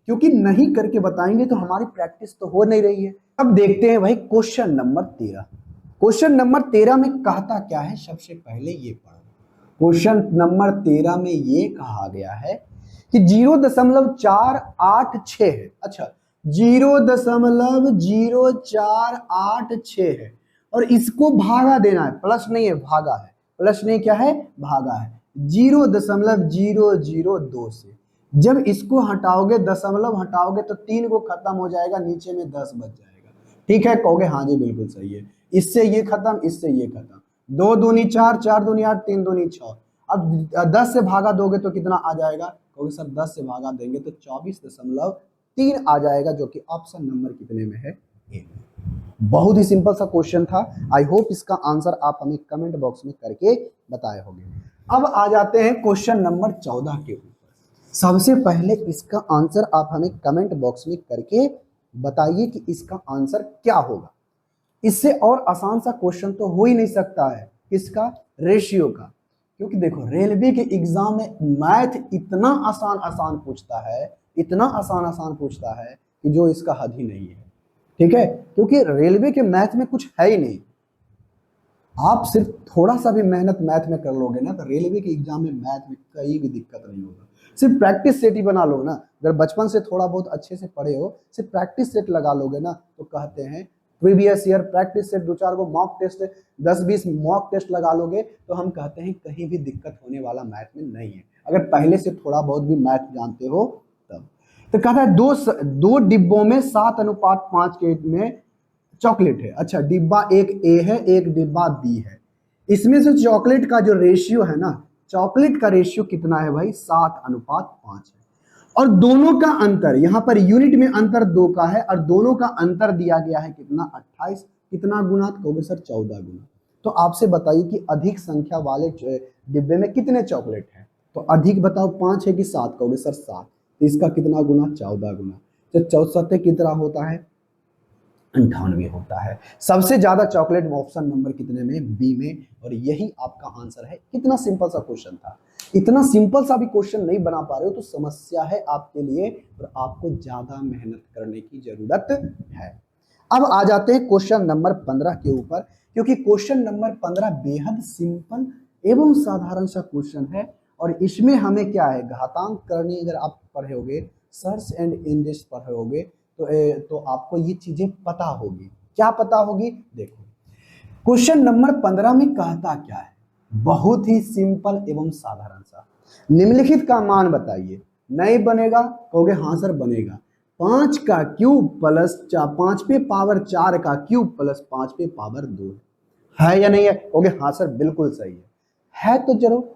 क्योंकि नहीं करके बताएंगे तो हमारी प्रैक्टिस तो हो नहीं रही है। अब देखते हैं भाई क्वेश्चन नंबर 13। क्वेश्चन नंबर 13 में कहता क्या है, सबसे पहले ये पढ़ो। क्वेश्चन नंबर 13 में ये कहा गया है कि 0.486 है। अच्छा, 0.0486 है और इसको भागा देना है, प्लस नहीं है भागा है, प्लस नहीं क्या है, भागा है 0.002 से। जब इसको हटाओगे, दशमलव हटाओगे तो 3 को खत्म हो जाएगा, नीचे में 10 बच जाएगा। ठीक है? कहोगे हाँ जी बिल्कुल सही है। इससे ये खत्म, इससे ये खत्म, 2 दूनी 4, 4 दूनी 8, 3 दूनी 6। अब 10 से भागा दोगे तो कितना आ जाएगा, कहोगे सर 10 से भागा देंगे तो 24.3 आ जाएगा, जो कि ऑप्शन नंबर कितने में है, ए। बहुत ही सिंपल सा क्वेश्चन था। आई होप इसका आंसर आप हमें कमेंट बॉक्स में करके बताए होंगे। अब आ जाते हैं क्वेश्चन नंबर 14 के ऊपर। सबसे पहले इसका आंसर आप हमें कमेंट बॉक्स में करके बताइए कि इसका आंसर क्या होगा। इससे और आसान सा क्वेश्चन तो हो ही नहीं सकता है, किसका, रेशियो का। क्योंकि देखो रेलवे के एग्जाम में मैथ इतना आसान आसान पूछता है, इतना आसान आसान पूछता है कि जो इसका हद ही नहीं है। ठीक है? क्योंकि रेलवे के मैथ में कुछ है ही नहीं। आप सिर्फ थोड़ा सा भी मेहनत मैथ में कर लोगे ना, तो रेलवे के एग्जाम में मैथ में कहीं भी दिक्कत नहीं होगा। सिर्फ प्रैक्टिस सेट ही बना लो ना, अगर बचपन से थोड़ा बहुत अच्छे से पढ़े हो, सिर्फ प्रैक्टिस सेट लगा लोगे ना, तो कहते हैं प्रीवियस ईयर प्रैक्टिस सेट 2-4 को मॉक टेस्ट, 10-20 मॉक टेस्ट लगा लोगे, तो हम कहते हैं कहीं भी दिक्कत होने वाला मैथ में नहीं है, अगर पहले से थोड़ा बहुत भी मैथ जानते हो तब। तो कहता है दो डिब्बों में 7:5 के में चॉकलेट है। अच्छा, डिब्बा एक ए है, एक डिब्बा बी है। इसमें से चॉकलेट का जो रेशियो है ना, चॉकलेट का रेशियो कितना है भाई, 7:5 है। और दोनों का अंतर, यहां पर यूनिट में अंतर 2 का है और दोनों का अंतर दिया गया है कितना, 28। कितना गुना, कहोगे सर 14 गुना। तो आपसे बताइए कि अधिक संख्या वाले डिब्बे में कितने चॉकलेट है, तो अधिक बताओ 5 है कि 7, कहोगे सर 7। तो इसका कितना गुना, 14 गुना। तो 64 कितना होता है, 98 होता है। सबसे ज्यादा चॉकलेट ऑप्शन नंबर कितने में, बी में। और यही आपका आंसर है। कितना सिंपल सा क्वेश्चन था। इतना सिंपल सा भी क्वेश्चन नहीं बना पा रहे हो तो समस्या है आपके लिए, और आपको ज्यादा मेहनत करने की जरूरत है। अब आ जाते हैं क्वेश्चन नंबर 15 के ऊपर, क्योंकि क्वेश्चन नंबर 15 बेहद सिंपल एवं साधारण सा क्वेश्चन है। और इसमें हमें क्या है, घातांक करनी अगर आप पढ़े होगे, सर्च एंड इंडेक्स पढ़े होगे, तो आपको ये चीजें पता होगी। क्या पता होगी, देखो क्वेश्चन नंबर 15 में कहता क्या है, बहुत ही सिंपल एवं साधारण सा। निम्नलिखित का मान बताइए। नहीं बनेगा? कहोगे हाँ सर बनेगा। 5 का क्यूब प्लस 5 पे पावर 4 का क्यूब प्लस 5 पे पावर 2 है या नहीं है? कहोगे हाँ सर बिल्कुल सही है तो चलो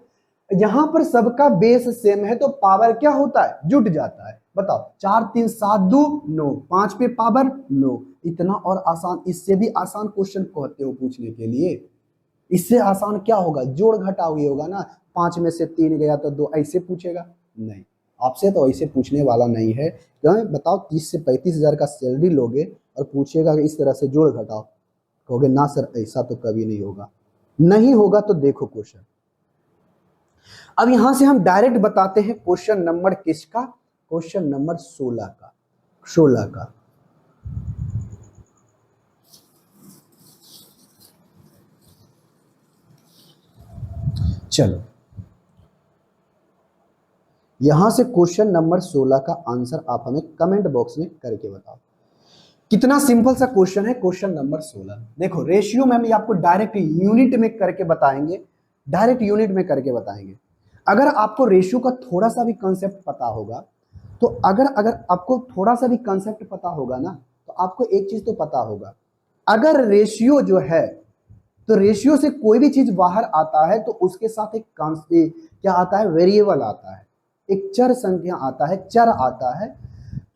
यहां पर सबका बेस सेम है तो पावर क्या होता है? जुट जाता है। बताओ 4 3 7 2 9, 5 पे पावर 9। इतना और आसान, इससे भी आसान क्वेश्चन कहते हो पूछने के लिए। इससे आसान क्या होगा? जोड़ घटाव ही होगा ना। 5 में से 3 गया तो 2, ऐसे पूछेगा? नहीं, आपसे तो ऐसे पूछने वाला नहीं है। क्यों? बताओ 30 से 35 हजार का सैलरी लोगे और पूछेगा कि इस तरह से जोड़ घटाओ, कहोगे ना सर ऐसा तो कभी नहीं होगा। नहीं होगा तो देखो क्वेश्चन। अब यहां से हम डायरेक्ट बताते हैं क्वेश्चन नंबर किसका? क्वेश्चन नंबर 16 का। 16 का चलो यहां से क्वेश्चन नंबर 16 का आंसर आप हमें कमेंट बॉक्स में करके बताओ। कितना सिंपल सा क्वेश्चन है क्वेश्चन नंबर 16। देखो रेशियो में हम आपको डायरेक्ट यूनिट में करके बताएंगे, डायरेक्ट यूनिट में करके बताएंगे। अगर आपको रेशियो का थोड़ा सा भी कंसेप्ट पता होगा तो अगर आपको थोड़ा सा भी कंसेप्ट पता होगा ना तो आपको एक चीज तो पता होगा, अगर रेशियो जो है तो रेशियो से कोई भी चीज बाहर आता है तो उसके साथ एक क्या आता है? वेरिएबल आता है, एक चर संख्या आता है, चर आता है।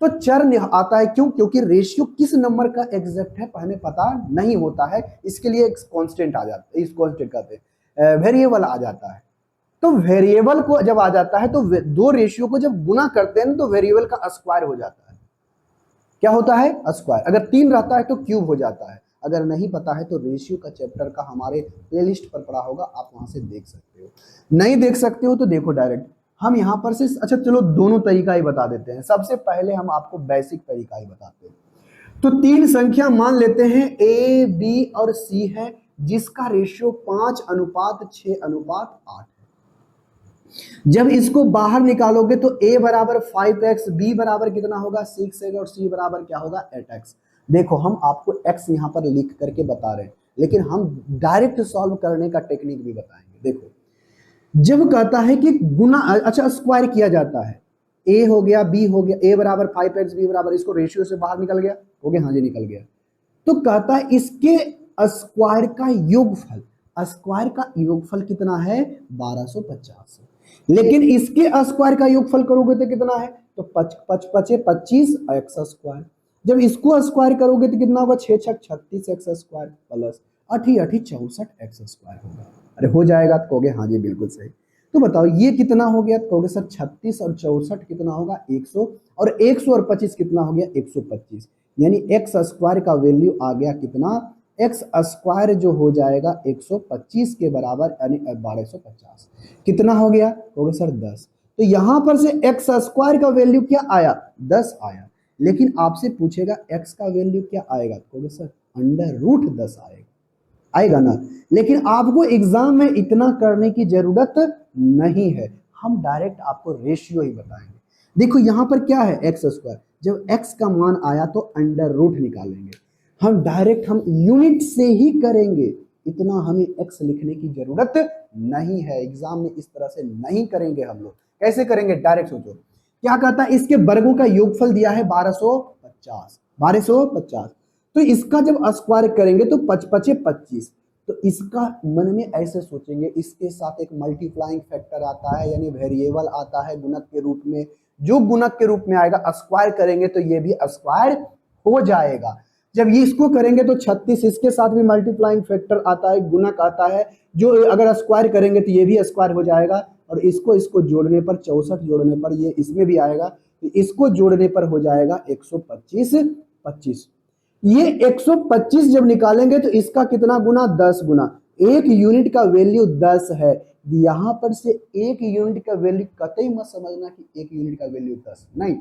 तो चर आता है क्यों? क्योंकि रेशियो किस नंबर का एग्जैक्ट है हमें पता नहीं होता है, इसके लिए एक कांस्टेंट आ जाता है, इस कांस्टेंट कहते हैं वेरिएबल आ जाता है। तो वेरिएबल को जब आ जाता है तो दो रेशियो को जब गुना करते हैं तो वेरिएबल का स्क्वायर हो जाता है। क्या होता है? स्क्वायर। अगर 3 रहता है तो क्यूब हो जाता है। अगर नहीं पता है तो रेशियो का चैप्टर का हमारे प्लेलिस्ट पर पड़ा होगा, आप वहां से देख सकते हो। नहीं देख सकते हो तो देखो डायरेक्ट हम यहां पर से। अच्छा चलो दोनों तरीका ही बता देते हैं। सबसे पहले हम आपको बेसिक तरीका ही बताते हैं। तो 3 संख्या मान लेते हैं ए बी और सी है जिसका रेशियो 5:6:8 है। जब इसको बाहर निकालोगे तो a बराबर 5x, b बराबर कितना होगा? 6x और c बराबर क्या होगा? 8x। देखो हम आपको x यहां पर लिख करके बता रहे हैं लेकिन हम डायरेक्ट सॉल्व करने का टेक्निक भी बताएंगे। देखो जब कहता है कि गुना, अच्छा स्क्वायर किया जाता है, a हो गया b हो गया, a बराबर 5x, b बराबर, इसको रेशियो से बाहर निकल गया, हो गया? हाँ जी निकल गया। तो कहता है इसके स्क्वायर का योगफल, स्क्वायर का योगफल कितना है? 1250। लेकिन इसके स्क्वायर का योगफल करोगे तो कितना है? तो 25 एक्स स्क्वायर। जब इसको स्क्वायर करोगे तो कितना होगा? 6 6 36 x square plus 8 8 64 x square होगा। अरे हो जाएगा? तो कहोगे हाँ जी बिल्कुल सही। तो बताओ ये कितना हो गया? तो कहोगे सर 36 और 64 कितना होगा? 100, और 100 और 25 कितना हो गया? 125। यानी एक्स स्क्वायर का वैल्यू आ गया कितना? एक्स स्क्वायर जो हो जाएगा 125 के बराबर यानी 1250। कितना हो गया? कहोगे सर 10। तो यहां पर से एक्स स्क्वायर का वैल्यू क्या आया? 10 आया। लेकिन आपसे पूछेगा एक्स का वैल्यू क्या आएगा? कहोगे सर √10 आएगा, आएगा ना। लेकिन आपको एग्जाम में इतना करने की जरूरत नहीं है, हम डायरेक्ट आपको रेशियो ही बताएंगे। देखो यहां पर क्या है? X square. जब एक्स का मान आया तो √रूट निकालेंगे। हम डायरेक्ट हम यूनिट से ही करेंगे, इतना हमें एक्स लिखने की जरूरत नहीं है। एग्जाम में इस तरह से नहीं करेंगे हम लोग। कैसे करेंगे? डायरेक्ट सोचो क्या कहता है? इसके वर्गों का योगफल दिया है 1250, 1250। तो इसका जब स्क्वायर करेंगे तो 5 5 25। तो इसका मन में ऐसे सोचेंगे, इसके साथ एक मल्टीप्लाइंग फैक्टर आता है यानी वेरिएबल आता है गुणक के रूप में, जो गुणक के रूप में आएगा स्क्वायर करेंगे तो ये भी स्क्वायर हो जाएगा। जब ये इसको करेंगे तो 36, इसके साथ भी मल्टीप्लाइंग फैक्टर आता है, गुणक आता है, जो अगर स्क्वायर करेंगे तो ये भी स्क्वायर हो जाएगा। और इसको जोड़ने पर 64 जोड़ने पर ये इसमें भी आएगा, तो इसको जोड़ने पर हो जाएगा 125 25। ये 125 जब निकालेंगे तो इसका कितना गुना? 10 गुना। एक यूनिट का वैल्यू 10 है। यहां पर से एक यूनिट का वैल्यू कतई मत समझना कि एक यूनिट का वैल्यू 10 नहीं,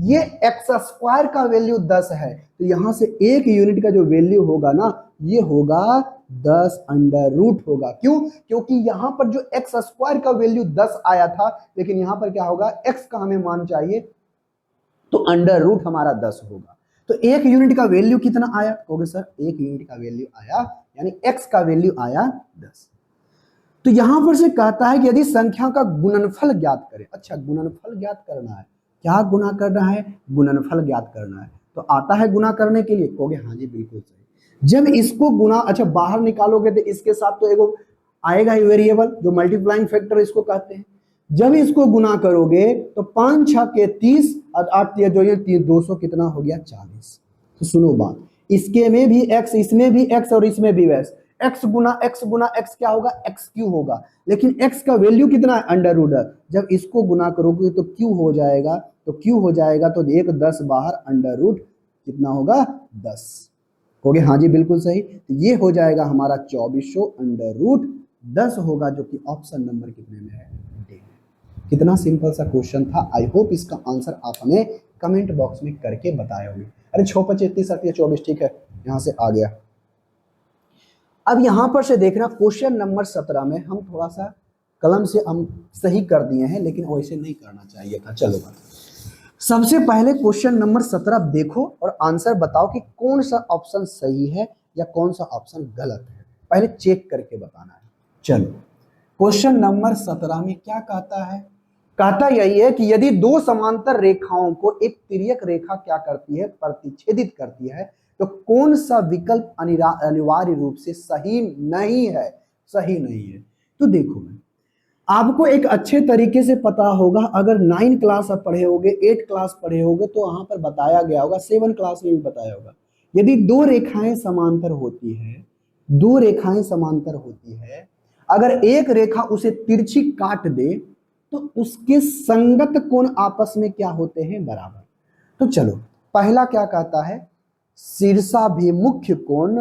ये एक्स स्क्वायर का वैल्यू 10 है। तो यहां से एक यूनिट का जो वैल्यू होगा ना ये होगा 10√, होगा। क्यों? क्योंकि यहां पर जो एक्स स्क्वायर का वैल्यू 10 आया था, लेकिन यहां पर क्या होगा? एक्स का हमें मान चाहिए तो √रूट हमारा 10 होगा। तो एक यूनिट का वैल्यू कितना आया? कहोगे सर एक यूनिट का वैल्यू आया यानी एक्स का वैल्यू आया 10। तो यहां पर से कहता है कि यदि संख्या का गुणनफल ज्ञात करें। अच्छा, गुणनफल ज्ञात करना है, क्या गुणा करना है? गुणनफल ज्ञात करना है। तो आता है गुणा करने के लिए? कहोगे हाँ जी बिल्कुल सही। जब इसको गुणा, अच्छा बाहर निकालोगे तो इसके साथ तो एगो आएगा ही वेरिएबल, जो मल्टीप्लाइंग फैक्टर इसको कहते हैं। जब इसको गुणा करोगे तो 5 6 के 30 और 8 जो ये 200 कितना हो गया? 40। तो सुनो बात, इसके में भी x, इसमें भी x और इसमें भी x। x गुना x क्या होगा? x क्यू होगा। लेकिन x का वैल्यू कितना है? Under root. जब इसको गुना करोगे तो q हो जाएगा, तो q हो जाएगा तो एक 10 बाहर, अंडर रूट कितना होगा? 10। कहोगे हाँ जी बिल्कुल सही। तो ये हो जाएगा हमारा 2400 अंडर रूट 10 होगा, जो कि ऑप्शन नंबर कितने में है? डी। कितना सिंपल सा क्वेश्चन था। आई होप इसका आंसर आप हमें कमेंट बॉक्स में करके बताए होंगे। अरे 6 5 30 24, ठीक है, यहां से आ गया। अब यहां पर से देखना क्वेश्चन नंबर 17 में हम थोड़ा सा कलम से हम सही कर दिए हैं, लेकिन वैसे नहीं करना चाहिए था। चलो बात, सबसे पहले क्वेश्चन नंबर 17 देखो और आंसर बताओ कि कौन सा ऑप्शन सही है या कौन सा ऑप्शन गलत है। पहले चेक करके बताना है। चलो, क्वेश्चन नंबर 17 में क्या कहता है? कहता यही है कि यदि दो समांतर रेखाओं को एक तिर्यक रेखा क्या करती है? प्रतिच्छेदित करती है, तो कौन सा विकल्प अनिवार्य रूप से सही नहीं है? सही नहीं है। तो देखो, आपको एक अच्छे तरीके से पता होगा, अगर 9 क्लास आप पढ़े होगे, 8 क्लास पढ़े होगे, तो वहां पर बताया गया होगा, 7 क्लास में भी बताया होगा। यदि दो रेखाएं समांतर होती है, दो रेखाएं समांतर होती है, अगर एक रेखा उसे तिरछी काट दे तो उसके संगत कोण आपस में क्या होते हैं? बराबर। तो चलो, पहला क्या कहता है? शीर्षाभिमुख्य कोण,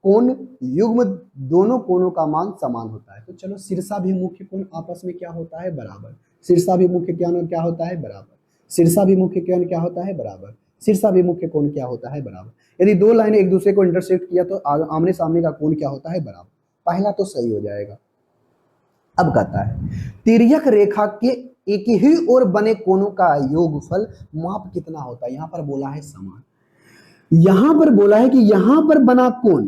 कोण युग्म दोनों कोणों का मान समान होता है। तो चलो, शीर्षाभिमुख्य कोण आपस में क्या होता है? बराबर। शीर्षाभिमुख्य कोण क्या होता है? बराबर। शीर्षाभिमुख्य कोण क्या होता है? बराबर। शीर्षाभिमुख्य कोण क्या होता है? बराबर। यदि दो लाइनें एक दूसरे को इंटरसेक्ट किया तो आमने सामने का कोण क्या होता है? बराबर। पहला तो सही हो जाएगा। अब कहता है तिर्यक रेखा के एक ही ओर बने कोणों का योगफल माप कितना होता है? यहां पर बोला है समान। यहां पर बोला है कि यहां पर बना कोण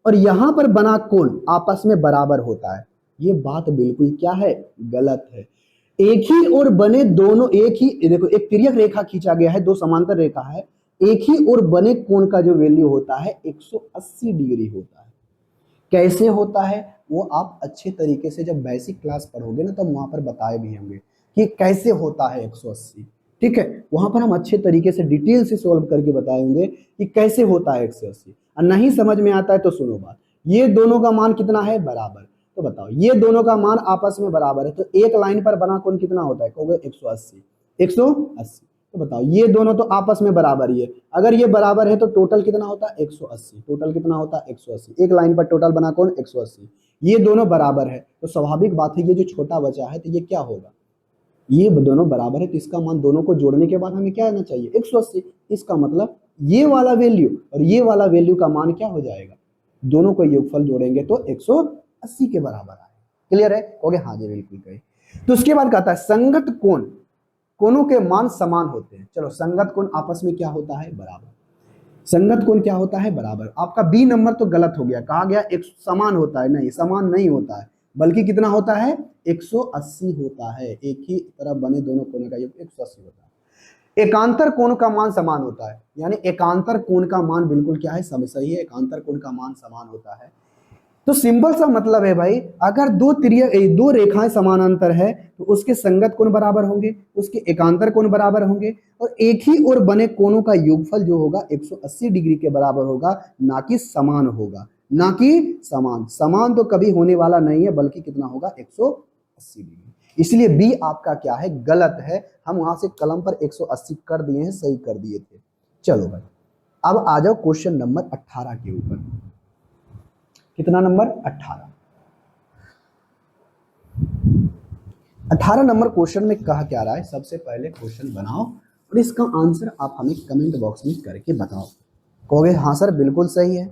और यहां पर बना कोण आपस में बराबर होता है। ये बात बिल्कुल क्या है? गलत है। एक ही ओर बने दोनों, एक ही देखो, एक तिर्यक रेखा खींचा गया है, दो समांतर रेखा है, एक ही ओर बने कोण का जो वैल्यू होता है 180 डिग्री होता है। कैसे होता है वो आप अच्छे तरीके से जब बेसिक क्लास पढ़ोगे ना, तब वहां पर बताए भी होंगे कि कैसे होता है 180। ठीक है, वहां पर हम अच्छे तरीके से डिटेल से सॉल्व करके बताए होंगे कि कैसे होता है 180। और नहीं समझ में आता है तो सुनो बात, ये दोनों का मान कितना है? बराबर। तो बताओ, ये दोनों का मान आपस में बराबर है, तो एक लाइन पर बना कोण कितना होता है? कहोगे 180। 180। तो बताओ, ये दोनों तो आपस में बराबर ही है, अगर ये बराबर है तो टोटल कितना होता है? 180। टोटल कितना होता है? 180। एक लाइन पर टोटल बना कोण 180। ये दोनों बराबर है, तो स्वाभाविक बात है ये जो छोटा बचा है तो ये क्या होगा? ये दोनों बराबर है, तो इसका मान दोनों को जोड़ने के बाद हमें क्या आना चाहिए? 180। इसका मतलब ये वाला वैल्यू और ये वाला वैल्यू का मान क्या हो जाएगा? दोनों को योगफल जोड़ेंगे तो 180 के बराबर आएगा। क्लियर है? कहोगे हाँ जी बिल्कुल कही। तो उसके बाद कहता है संगत कोण, कोणों के मान समान होते हैं। चलो, संगत कोण आपस में क्या होता है? बराबर। संगत कोण क्या होता है? बराबर। आपका बी नंबर तो गलत हो गया, कहा गया एक समान होता है, नहीं, समान नहीं होता है, बल्कि कितना होता है? 180 होता है। एक ही तरफ बने दोनों कोणों का योग 180 होता है। एकांतर कोण का मान समान होता है, यानी एकांतर कोण का मान बिल्कुल क्या है? सही है, एकांतर कोण का मान समान होता है। तो सिंपल सा मतलब है भाई, अगर दो रेखाएं समानांतर है तो उसके संगत कोण बराबर होंगे, उसके एकांतर कोण बराबर होंगे, और एक ही ओर बने कोणों का योगफल जो होगा 180 डिग्री के बराबर होगा, ना कि समान होगा, ना कि समान। समान तो कभी होने वाला नहीं है, बल्कि कितना होगा? 180 डिग्री। इसलिए बी आपका क्या है? गलत है। हम वहां से कलम पर 180 कर दिए हैं, सही कर दिए थे। चलो भाई, अब आ जाओ क्वेश्चन नंबर 18 के ऊपर। कितना नंबर? 18। 18 नंबर क्वेश्चन में कहा क्या रहा है? सबसे पहले क्वेश्चन बनाओ और इसका आंसर आप हमें कमेंट बॉक्स में करके बताओ। कहोगे हाँ सर बिल्कुल सही है।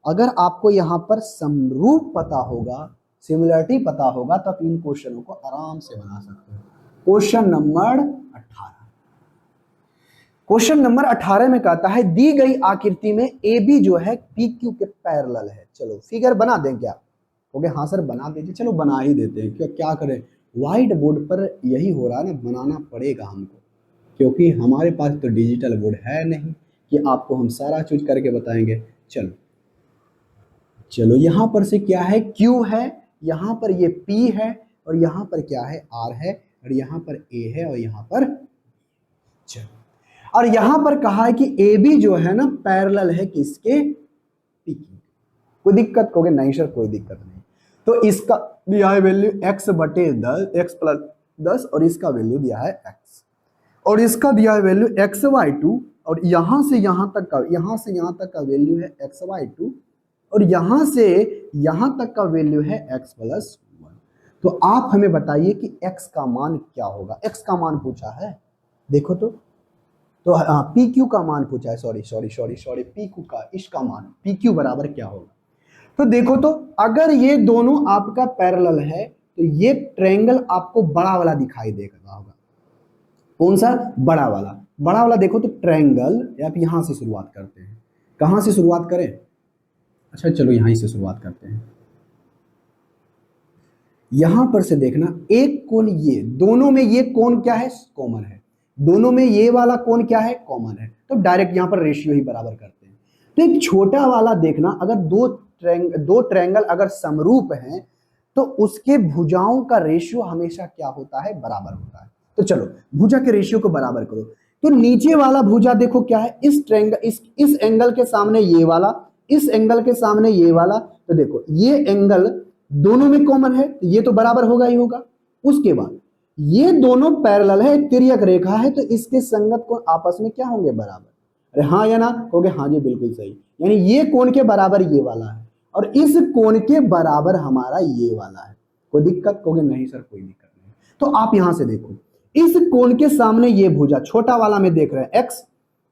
अगर आपको यहाँ पर समरूप पता होगा, सिमिलरिटी पता होगा, तो आप इन क्वेश्चनों को आराम से बना सकते हो। Question number 18। क्वेश्चन नंबर 18 में कहता है दी गई आकृति में ए बी जो है पी क्यू के पैरेलल है। चलो फिगर बना दें क्या? कहोगे हाँ सर बना दीजिए, चलो बना ही देते हैं, क्या करें, व्हाइट बोर्ड पर यही हो रहा है ना, बनाना पड़ेगा हमको, क्योंकि हमारे पास तो डिजिटल बोर्ड है नहीं कि आपको हम सारा चीज करके बताएंगे। चलो चलो यहाँ पर से क्या है, Q है, यहाँ पर ये P है, और यहाँ पर क्या है, R है, और यहाँ पर A है, और यहाँ पर चलो, और यहाँ पर कहा है कि AB जो है ना पैरेलल है किसके, P की। कोई दिक्कत, कहोगे नहीं सर कोई दिक्कत नहीं। तो इसका दिया है वैल्यू x बटे 10, x प्लस 10, और इसका वैल्यू दिया है x, और इसका दिया है वैल्यू x/2, और यहां से यहां तक का, यहां से यहां तक का वैल्यू है x/2, और यहां से यहां तक का वैल्यू है x + 1। तो आप हमें बताइए कि x का मान क्या होगा, x का मान पूछा है, देखो तो PQ का मान पूछा है, सॉरी PQ का, इसका मान PQ बराबर क्या होगा। तो देखो तो अगर ये दोनों आपका पैरेलल है तो ये ट्रायंगल आपको बड़ा वाला दिखाई देगा होगा, कौन सा, बड़ा वाला देखो तो ट्रायंगल, आप यहां से शुरुआत करते हैं, कहां से शुरुआत करें, अच्छा चलो यहीं से शुरुआत करते हैं। यहां पर से देखना एक कोण, ये दोनों में ये कोण क्या है, कॉमन है, दोनों में ये वाला कोण क्या है, कॉमन है, तो डायरेक्ट यहां पर रेशियो ही बराबर करते हैं। तो एक छोटा वाला देखना, अगर दो ट्रायंगल अगर समरूप हैं तो उसके भुजाओं का रेशियो हमेशा क्या होता है, बराबर होता है। तो चलो भुजा के रेशियो को बराबर करो, तो नीचे वाला भुजा देखो क्या है, इस ट्रायंगल, इस एंगल के सामने ये वाला, इस एंगल के सामने ये वाला, तो देखो ये एंगल दोनों में कॉमन है, तो ये तो बराबर होगा ही होगा। उसके बाद ये दोनों पैरेलल है, तिर्यक रेखा है, तो इसके संगत कोण आपस में क्या होंगे, बराबर। अरे हाँ या ना, कहोगे हाँ जी बिल्कुल सही, यानी ये कोण के बराबर ये वाला है, और इस कोण के बराबर हमारा ये वाला है। कोई दिक्कत, कहोगे नहीं सर कोई दिक्कत नहीं। तो आप यहां से देखो, इस कोण के सामने ये भुजा छोटा वाला में देख रहे हैं x,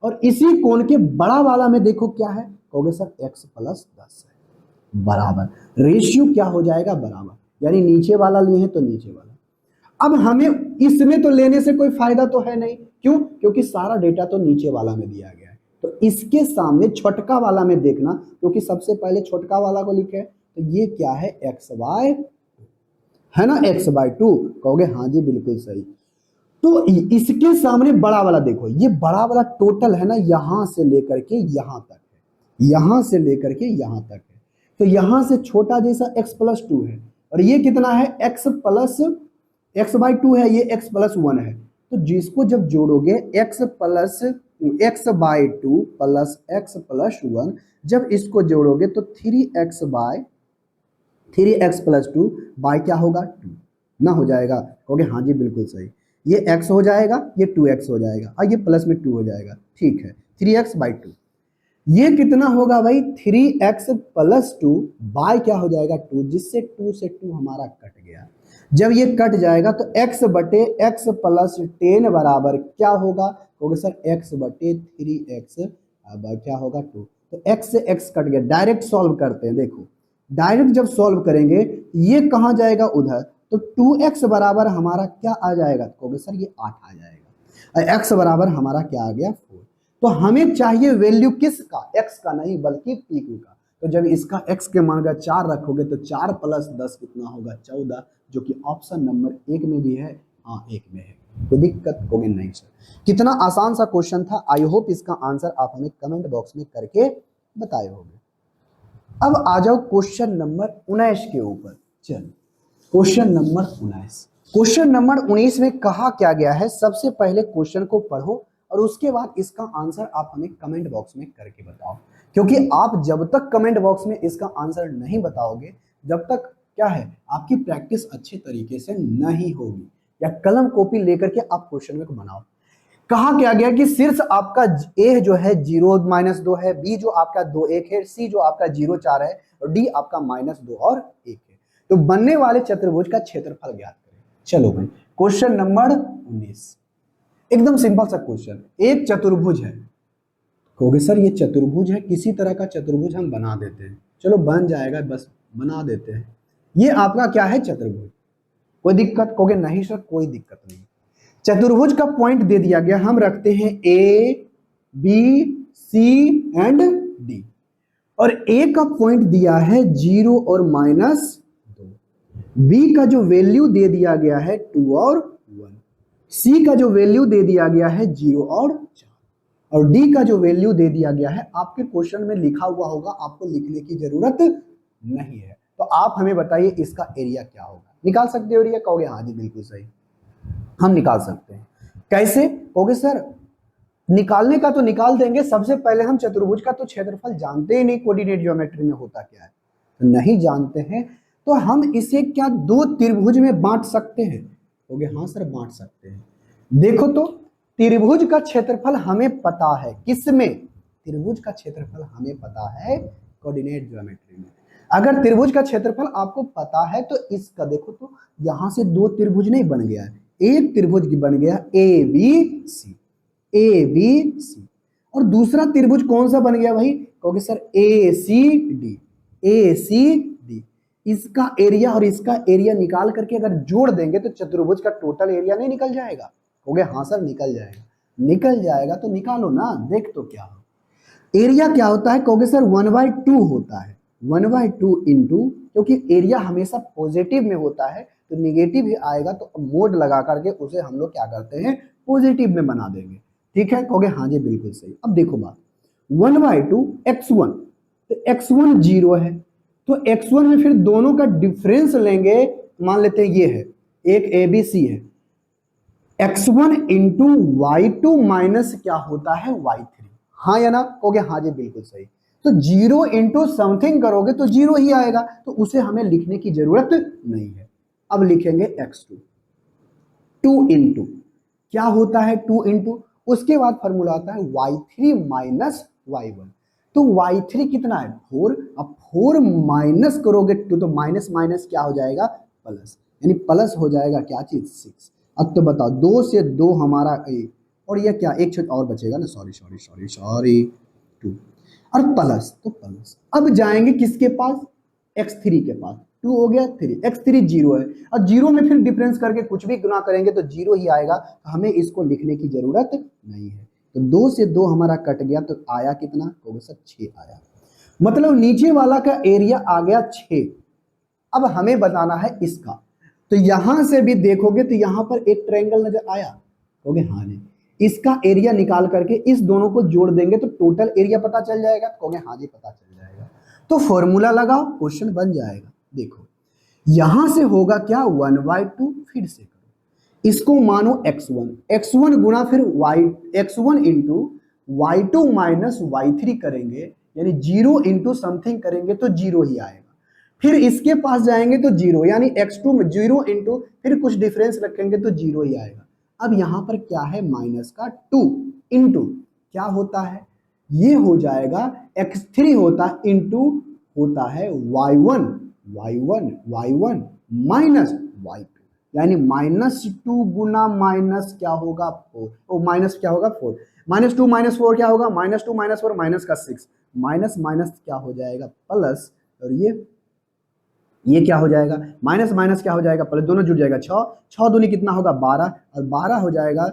और इसी कोण के बड़ा वाला में देखो क्या है, कहोगे सर x + 10 है, बराबर, रेशियो क्या हो जाएगा, बराबर, यानी नीचे वाला लिए हैं तो नीचे वाला। अब हमें इसमें तो लेने से कोई फायदा तो है नहीं, क्यों, क्योंकि सारा डेटा तो नीचे वाला में दिया गया है, तो इसके सामने छोटका वाला में देखना, क्योंकि सबसे पहले छोटका वाला को लिखे, तो ये क्या है, x/2 है ना, x/2, कहोगे हाँ जी बिल्कुल सही। तो इसके सामने बड़ा वाला देखो, ये बड़ा वाला टोटल है ना, यहां से लेकर के यहां तक है, यहां से लेकर के यहां तक है, तो यहां से छोटा जैसा x + 2 है, और ये कितना है, x/2 है, ये x + 1 है, तो जिसको जब जोड़ोगे x/2 + x + 1, जब इसको जोड़ोगे तो 3x + 2 बाय क्या होगा, 2 ना हो जाएगा, कहोगे हाँ जी बिल्कुल सही, ये x हो जाएगा, ये 2x हो जाएगा, और ये प्लस में 2 हो जाएगा, ठीक है, 3x/2, ये कितना होगा भाई, 3x + 2 बाय क्या हो जाएगा, 2, जिससे 2 से 2 हमारा कट गया। जब ये कट जाएगा तो x बटे x + 10 बराबर क्या होगा, कहोगे सर x बटे 3x अब क्या होगा, 2, तो x से x कट गया, डायरेक्ट सॉल्व करते हैं, देखो डायरेक्ट जब सॉल्व करेंगे ये कहां जाएगा, उधर, तो 2x बराबर हमारा क्या आ जाएगा, कहोगे सर ये 8 आ जाएगा, x बराबर हमारा क्या आ गया, 4। तो हमें चाहिए वैल्यू किसका, x का नहीं बल्कि PQ का। तो जब इसका x के मान का 4 रखोगे तो 4 + 10 कितना होगा, 14, जो कि ऑप्शन नंबर 1 में भी है, हाँ 1 में है। कोई दिक्कत, कहोगे नहीं सर। कितना आसान सा क्वेश्चन था, आई होप इसका आंसर आप हमें कमेंट बॉक्स में करके बताए होंगे। अब आ जाओ क्वेश्चन नंबर 19 के ऊपर। चलो क्वेश्चन नंबर 19, क्वेश्चन नंबर 19 में कहा क्या गया है, सबसे पहले क्वेश्चन को पढ़ो और उसके बाद इसका आंसर आप हमें कमेंट बॉक्स में करके बताओ, क्योंकि आप जब तक कमेंट बॉक्स में इसका आंसर नहीं बताओगे, जब तक क्या है आपकी प्रैक्टिस अच्छे तरीके से नहीं होगी, या कलम कॉपी लेकर के आप क्वेश्चन में बनाओ। कहा क्या गया कि शीर्ष आपका A जो है 0 - 2 है, B जो आपका 2 1 है, C जो आपका 0 4 है, और D आपका -2 और 1 है। तो बनने वाले चतुर्भुज का क्षेत्रफल ज्ञात करें। चलो भाई क्वेश्चन नंबर 19, एकदम सिंपल सा क्वेश्चन, एक चतुर्भुज है, कहोगे सर ये चतुर्भुज है, किसी तरह का चतुर्भुज हम बना देते हैं, चलो बन जाएगा, बस बना देते हैं। ये आपका क्या है, चतुर्भुज, कोई दिक्कत, कहोगे नहीं सर कोई दिक्कत नहीं। चतुर्भुज का पॉइंट दे दिया गया, हम रखते हैं A B C and D, और A का पॉइंट दिया है 0 और -2, b का जो वैल्यू दे दिया गया है 2 और 1, c का जो वैल्यू दे दिया गया है 0 और 4, और d का जो वैल्यू दे दिया गया है आपके क्वेश्चन में लिखा हुआ होगा, आपको लिखने की जरूरत नहीं है। तो आप हमें बताइए इसका एरिया क्या होगा। निकाल सकते हो एरिया? कहोगे हाँ जी बिल्कुल सही, हम निकाल सकते हैं। कैसे? कहोगे सर निकालने का तो निकाल देंगे, सबसे पहले हम चतुर्भुज का तो क्षेत्रफल जानते ही नहीं, कोऑर्डिनेट ज्योमेट्री में होता क्या है, तो नहीं जानते हैं, तो हम इसे क्या दो त्रिभुज में बांट सकते हैं? कहोगे हाँ सर बांट सकते हैं। देखो तो त्रिभुज का क्षेत्रफल हमें पता है, किसमें? त्रिभुज का क्षेत्रफल हमें पता है कोऑर्डिनेट ज्योमेट्री में। अगर त्रिभुज का क्षेत्रफल आपको पता है तो इसका देखो तो यहां से दो त्रिभुज नहीं बन गया है, एक त्रिभुज बन गया A B C, A B C, और दूसरा त्रिभुज कौन सा बन गया भाई? कहोगे सर ए सी डी, ए सी डी। इसका एरिया और इसका एरिया निकाल करके अगर जोड़ देंगे तो चतुर्भुज का टोटल एरिया नहीं निकल जाएगा? कहोगे हाँ सर निकल जाएगा। निकल जाएगा तो निकालो ना, देख तो क्या हो। एरिया क्या होता है? कहोगे सर 1/2 होता है, 1/2 इंटू, क्योंकि एरिया हमेशा पॉजिटिव में होता है तो निगेटिव ही आएगा, तो मोड लगा करके उसे हम लोग क्या करते हैं, पॉजिटिव में बना देंगे। ठीक है? कहोगे हाँ जी बिल्कुल सही। अब देखो बात, 1/2 x1, तो x1 0 है, तो x1 में फिर दोनों का डिफरेंस लेंगे, मान लेते हैं ये है, एक ए बी सी है, x1 इंटू y2 माइनस क्या होता है y3, हाँ या ना? कहोगे हाँ जी बिल्कुल सही। तो 0 इंटू समथिंग करोगे तो 0 ही आएगा, तो उसे हमें लिखने की जरूरत नहीं है। अब लिखेंगे x2, 2 इंटू क्या होता है 2 इंटू, उसके बाद फॉर्मूला आता है y3 माइनस y1, तो y3 कितना है 4, अब 4 माइनस करोगे 2 तो माइनस माइनस क्या हो जाएगा प्लस, यानी प्लस हो जाएगा क्या चीज 6। अब तो बताओ 2 से 2 हमारा ए, और ये क्या एक छोटा और बचेगा ना, सॉरी सॉरी सॉरी सॉरी 2, और प्लस, तो प्लस। अब जाएंगे किसके पास? x3 के पास, 2 हो गया 3, x3 0 है, और 0 में फिर डिफरेंस करके कुछ भी गुना करेंगे तो 0 ही आएगा, तो हमें इसको लिखने की जरूरत नहीं है। तो 2 से 2 हमारा कट गया, तो आया कितना? कहोगे सर 6 आया, मतलब नीचे वाला का एरिया आ गया 6। अब हमें बताना है इसका, तो यहां से भी देखोगे तो यहां पर एक ट्रायंगल नजर आया? कहोगे हाँ जी। इसका एरिया निकाल करके इस दोनों को जोड़ देंगे तो टोटल एरिया पता चल जाएगा? कहोगे हाँ जी पता चल जाएगा। तो फॉर्मूला लगाओ, क्वेश्चन बन जाएगा। देखो यहां से होगा क्या 1/2, फिर से करो, इसको मानो x1, x1 गुना फिर y, x1 into y2 minus y3 करेंगे, यानी 0 इंटू समथिंग करेंगे तो 0 ही आएगा, फिर इसके पास जाएंगे तो 0, यानी x2 में 0 इंटू फिर कुछ डिफरेंस रखेंगे तो 0 ही आएगा। अब यहां पर क्या है माइनस का 2 इंटू क्या होता है, ये हो जाएगा x3 होता इंटू होता है y1 माइनस y2, यानी -2 गुना माइनस क्या होगा 4, ओ माइनस क्या होगा 4, -2 - 4 क्या होगा, -2 - 4 माइनस का 6, माइनस माइनस क्या हो जाएगा प्लस, और ये क्या हो जाएगा माइनस माइनस क्या हो जाएगा प्लस, दोनों जुड़ जाएगा 6, 6 दूनी कितना होगा 12, और 12 हो जाएगा,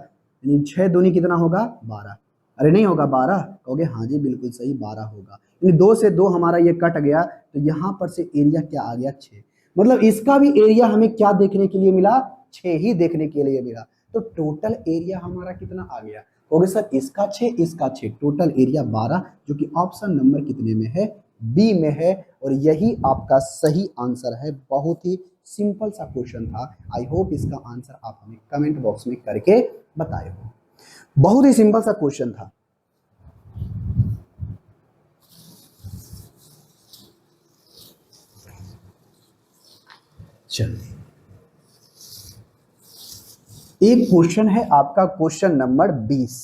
यानी 6 दूनी कितना होगा 12, अरे नहीं होगा 12? कहोगे हाँ जी बिल्कुल सही 12 होगा, यानी 2 से 2 हमारा ये कट गया, तो यहां पर से एरिया क्या आ गया 6, मतलब इसका भी एरिया हमें क्या देखने के लिए मिला 6 ही देखने के लिए मिला, तो टोटल एरिया हमारा कितना आ गया? कहोगे सर इसका 6 इसका 6, टोटल एरिया 12, जो कि ऑप्शन नंबर कितने में है, बी में है, और यही आपका सही आंसर है। बहुत ही सिंपल सा क्वेश्चन था, आई होप इसका आंसर आप हमें कमेंट बॉक्स में करके बताए हो। बहुत ही सिंपल सा क्वेश्चन था। चलिए एक क्वेश्चन है आपका क्वेश्चन नंबर 20।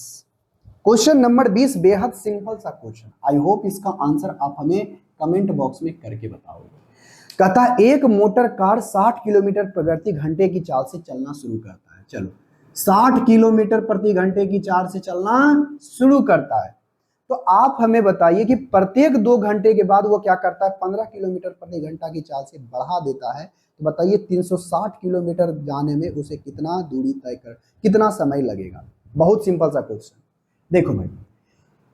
क्वेश्चन नंबर 20 बेहद सिंपल सा क्वेश्चन, आई होप इसका आंसर आप हमें कमेंट बॉक्स में करके बताओगे। कहता है एक मोटर कार 60 किलोमीटर प्रति घंटे की चाल से चलना शुरू करता है, चलो 60 किलोमीटर प्रति घंटे की चाल से चलना शुरू करता है, तो आप हमें बताइए कि प्रत्येक 2 घंटे के बाद वो क्या करता है, 15 किलोमीटर प्रति घंटा की चाल से बढ़ा देता है, तो बताइए 360 किलोमीटर जाने में उसे कितना दूरी तय कर, कितना समय लगेगा। बहुत सिंपल सा क्वेश्चन। देखो भाई,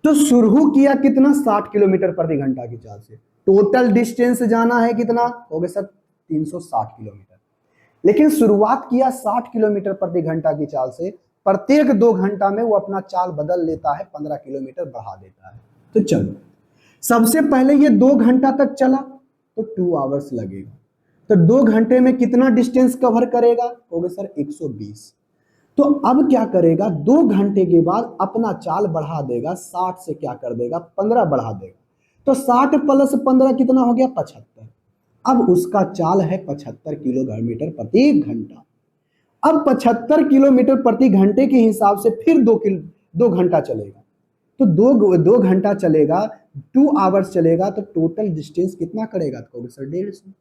तो शुरू किया कितना 60 किलोमीटर प्रति घंटा की चाल से, टोटल डिस्टेंस जाना है कितना, हो गया सर 360 किलोमीटर। लेकिन शुरुआत किया 60 किलोमीटर प्रति घंटा की चाल से, प्रत्येक 2 घंटा में वो अपना चाल बदल लेता है, 15 किलोमीटर बढ़ा देता है। तो चलो सबसे पहले ये 2 घंटा तक चला तो 2 आवर्स लगेगा। तो 2 घंटे में कितना डिस्टेंस कवर करेगा? कहोगे सर 120। तो अब क्या करेगा, 2 घंटे के बाद अपना चाल बढ़ा देगा, 60 से क्या कर देगा, 15 बढ़ा देगा। तो 60 प्लस 15 कितना हो गया? 75। अब उसका चाल है 75 किलोमीटर प्रति घंटा। अब 75 किलोमीटर प्रति घंटे के हिसाब से फिर 2 घंटा चलेगा। तो दो घंटा चलेगा, 2 आवर्स चलेगा, तो टोटल डिस्टेंस कितना करेगा? तो कहोगे सर 150।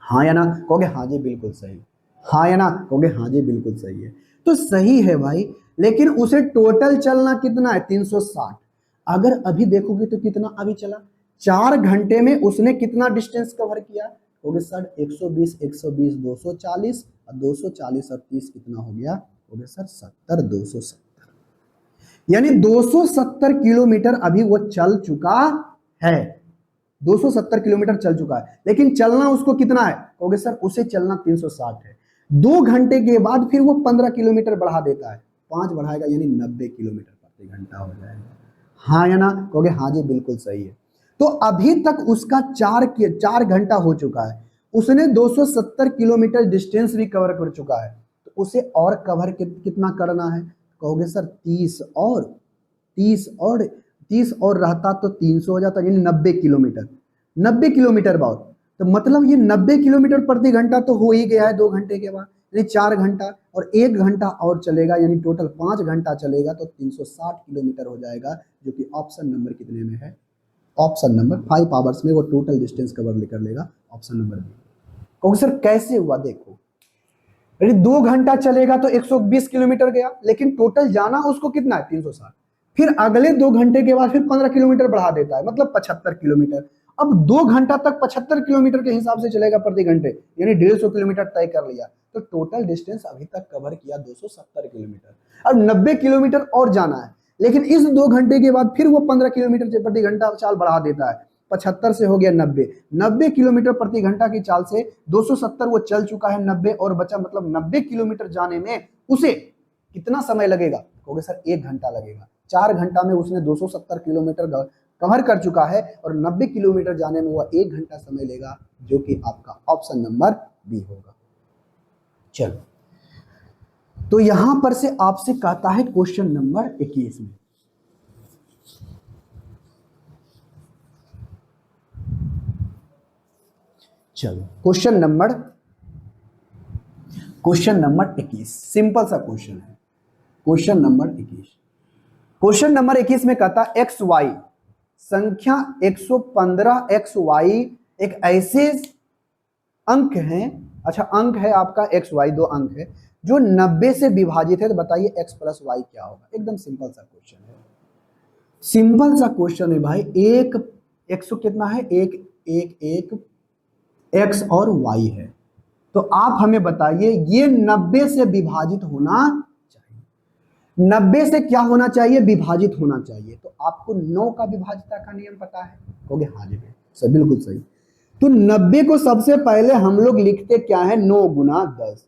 हाँ या ना? कहोगे हाँ जी बिल्कुल सही। हाँ या ना? कहोगे हाँ जी बिल्कुल सही है। तो सही है भाई, लेकिन उसे टोटल चलना कितना है? 360। अगर अभी देखोगे तो कितना अभी चला? 4 घंटे में उसने कितना डिस्टेंस कवर किया? कहोगे सर 120, 120 240, और 240 और 30 कितना हो गया? कहोगे सर 70, 270। यानी 270 किलोमीटर अभी वो चल चुका है। 270 किलोमीटर चल चुका है, लेकिन चलना उसको कितना है? कहोगे सर उसे चलना 360 है। 2 घंटे के बाद फिर वो 15 किलोमीटर बढ़ा देता है, 5 बढ़ाएगा यानी 90 किलोमीटर प्रति घंटा हो जाएगा। हाँ या ना? कहोगे हाँ जी बिल्कुल सही है। तो अभी तक उसका 4 घंटा हो चुका है, उसने 270 किलोमीटर डिस्टेंस भी कवर कर चुका है। तो उसे और कवर कितना करना है? कहोगे सर 30 और रहता तो 300 हो जाता, यानी 90 किलोमीटर। 90 किलोमीटर बाद तो मतलब ये 90 किलोमीटर प्रति घंटा तो हो ही गया है 2 घंटे के बाद, यानी 4 घंटा और 1 घंटा और चलेगा, यानी टोटल 5 घंटा चलेगा, तो 360 किलोमीटर हो जाएगा, जो कि ऑप्शन नंबर कितने में है? ऑप्शन नंबर 5 आवर्स में वो टोटल डिस्टेंस कवर कर लेगा, ऑप्शन नंबर बी। कहोगे सर कैसे हुआ? देखो, यदि 2 घंटा चलेगा तो 120 किलोमीटर गया, लेकिन टोटल जाना उसको कितना है? 360। फिर अगले 2 घंटे के बाद फिर 15 किलोमीटर बढ़ा देता है, मतलब 75 किलोमीटर। अब 2 घंटा तक 75 किलोमीटर के हिसाब से चलेगा प्रति घंटे, यानी 150 किलोमीटर तय कर लिया। तो टोटल डिस्टेंस अभी तक कवर किया 270 किलोमीटर। अब 90 किलोमीटर और जाना है, लेकिन इस 2 घंटे के बाद फिर वो 15 किलोमीटर प्रति घंटा चाल बढ़ा देता है, 75 से हो गया 90 किलोमीटर प्रति घंटा की चाल से 270 वो चल चुका है, 90 और बचा, मतलब 90 किलोमीटर जाने में उसे कितना समय लगेगा? कहोगे सर 1 घंटा लगेगा। 4 घंटा में उसने 270 किलोमीटर कवर कर चुका है, और 90 किलोमीटर जाने में वह 1 घंटा समय लेगा, जो कि आपका ऑप्शन नंबर बी होगा। चलो, तो यहां पर से आपसे कहता है क्वेश्चन नंबर 21 में, चलो क्वेश्चन नंबर 21 सिंपल सा क्वेश्चन है। क्वेश्चन नंबर 21 में कहता एक्स वाई संख्या 115 एक्स वाई एक ऐसे अंक हैं, अच्छा अंक है आपका एक्स वाई, 2 अंक है जो 90 से विभाजित है। तो बताइए एक्स प्लस वाई क्या होगा? एकदम सिंपल सा क्वेश्चन है, सिंपल सा क्वेश्चन है भाई। एक 100 कितना है? एक एक्स और वाई है। तो आप हमें बताइए ये 90 से विभाजित होना चाहिए। 90 से क्या होना चाहिए? विभाजित होना चाहिए। तो आपको 9 का विभाज्यता का नियम पता है? कहोगे हाँ जी सर बिल्कुल सही। तो 90 को सबसे पहले हम लोग लिखते क्या है? 9 गुना 10।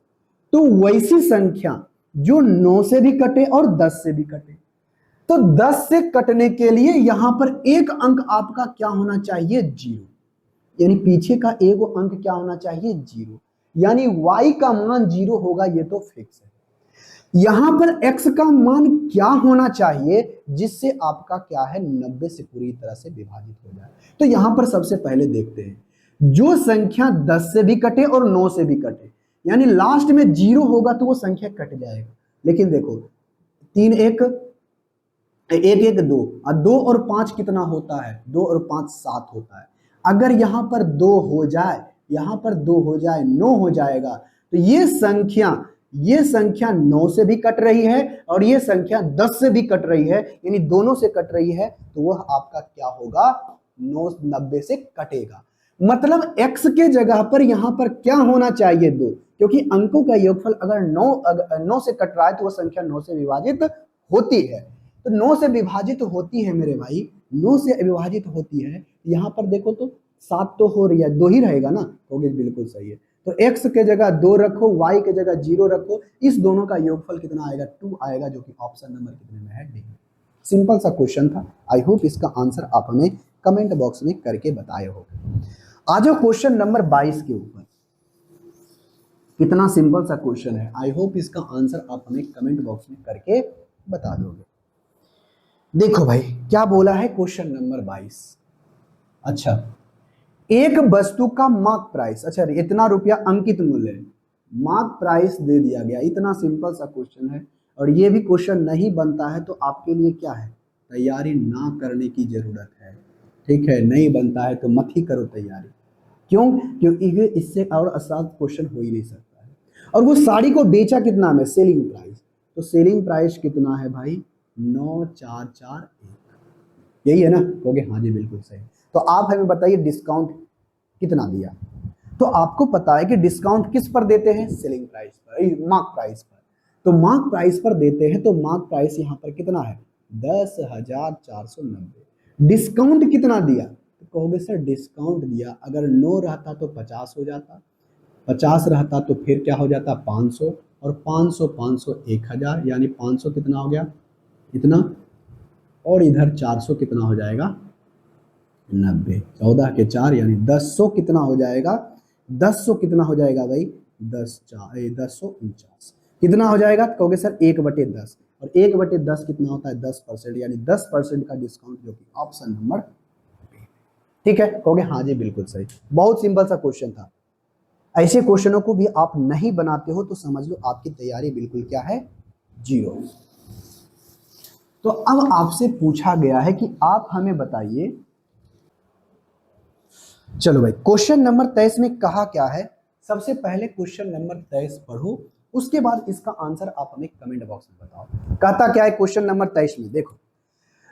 तो वैसी संख्या जो 9 से भी कटे और 10 से भी कटे, तो 10 से कटने के लिए यहां पर एक अंक आपका क्या होना चाहिए? 0, यानी पीछे का एक अंक क्या होना चाहिए? 0, यानी y का मान 0 होगा, ये तो फिक्स है। यहां पर x का मान क्या होना चाहिए जिससे आपका क्या है? 90 से पूरी तरह से विभाजित हो जाए। तो यहां पर सबसे पहले देखते हैं, जो संख्या 10 से भी कटे और 9 से भी कटे, यानी लास्ट में 0 होगा तो वो संख्या कट जाएगा। लेकिन देखो 3 1 2 और 2 और 5 कितना होता है? 2 और 5 7 होता है। अगर यहां पर 2 हो जाए, यहां पर 2 हो जाए, 9 हो जाएगा, तो ये संख्या 9 से भी कट रही है और ये संख्या 10 से भी कट रही है, यानी दोनों से कट रही है, तो वह आपका क्या होगा? 90 से कटेगा। मतलब x के जगह पर यहां पर क्या होना चाहिए? 2, क्योंकि अंकों का योगफल अगर 9 से कट रहा है तो वह संख्या 9 से विभाजित होती है। तो 9 से विभाजित होती है मेरे भाई, 9 से विभाजित होती है। यहां पर देखो तो 7 तो हो रही है, 2 ही रहेगा ना, कहोगे बिल्कुल सही है। तो x के जगह 2 रखो, y के जगह 0 रखो, इस दोनों का योगफल कितना आएगा, 2 आएगा, जो कि ऑप्शन नंबर कितने में है, डी। सिंपल सा क्वेश्चन था। आई होप इसका आंसर आप हमें कमेंट बॉक्स में करके बताए हो। आ जाओ क्वेश्चन नंबर 22 के ऊपर। कितना सिंपल सा क्वेश्चन है, आई होप इसका आंसर आप हमें कमेंट बॉक्स में करके बता दोगे। देखो भाई क्या बोला है क्वेश्चन नंबर 22। अच्छा, एक वस्तु का मार्क प्राइस, अच्छा इतना रुपया अंकित मूल्य है, मार्क प्राइस दे दिया गया। इतना सिंपल सा क्वेश्चन है, और ये भी क्वेश्चन नहीं बनता है तो आपके लिए क्या है, तैयारी ना करने की जरूरत है। ठीक है, नहीं बनता है तो मत ही करो तैयारी। क्यों? क्योंकि इससे और आसान क्वेश्चन हो ही नहीं सकता है। और वो साड़ी को बेचा कितना में, सेलिंग प्राइस, तो सेलिंग प्राइस कितना है भाई, 9441, यही है ना, कहोगे हाँ जी बिल्कुल सही। तो आप हमें बताइए डिस्काउंट कितना दिया। तो आपको पता है कि डिस्काउंट किस पर देते हैं, सेलिंग प्राइस पर, मार्क प्राइस पर। तो मार्क प्राइस पर देते हैं, तो मार्क प्राइस यहाँ पर कितना है, 10,490। डिस्काउंट कितना दिया, तो कहोगे सर डिस्काउंट दिया, अगर 9 रहता तो 50 हो जाता, 50 रहता तो फिर क्या हो जाता 500, और 500 500 1000, यानी 500 कितना हो गया, इतना, और इधर 400 कितना हो जाएगा, 90, 14 के 4 यानी 1000 कितना हो जाएगा, 1000 कितना हो जाएगा भाई, 1049 कितना हो जाएगा, कहोगे सर 1/10, और 1/10 कितना होता है 10%, यानी 10% का डिस्काउंट, जो कि ऑप्शन नंबर, ठीक है, कहोगे हाँ जी बिल्कुल सही। बहुत सिंपल सा क्वेश्चन था। ऐसे क्वेश्चनों को भी आप नहीं बनाते हो तो समझ लो आपकी तैयारी बिल्कुल क्या है, 0। तो अब आपसे पूछा गया है कि आप हमें बताइए, चलो भाई क्वेश्चन नंबर 23 में कहा क्या है। सबसे पहले क्वेश्चन नंबर 23 पढ़ो, उसके बाद इसका आंसर आप हमें कमेंट बॉक्स में बताओ। कहता क्या है क्वेश्चन नंबर 23 में, देखो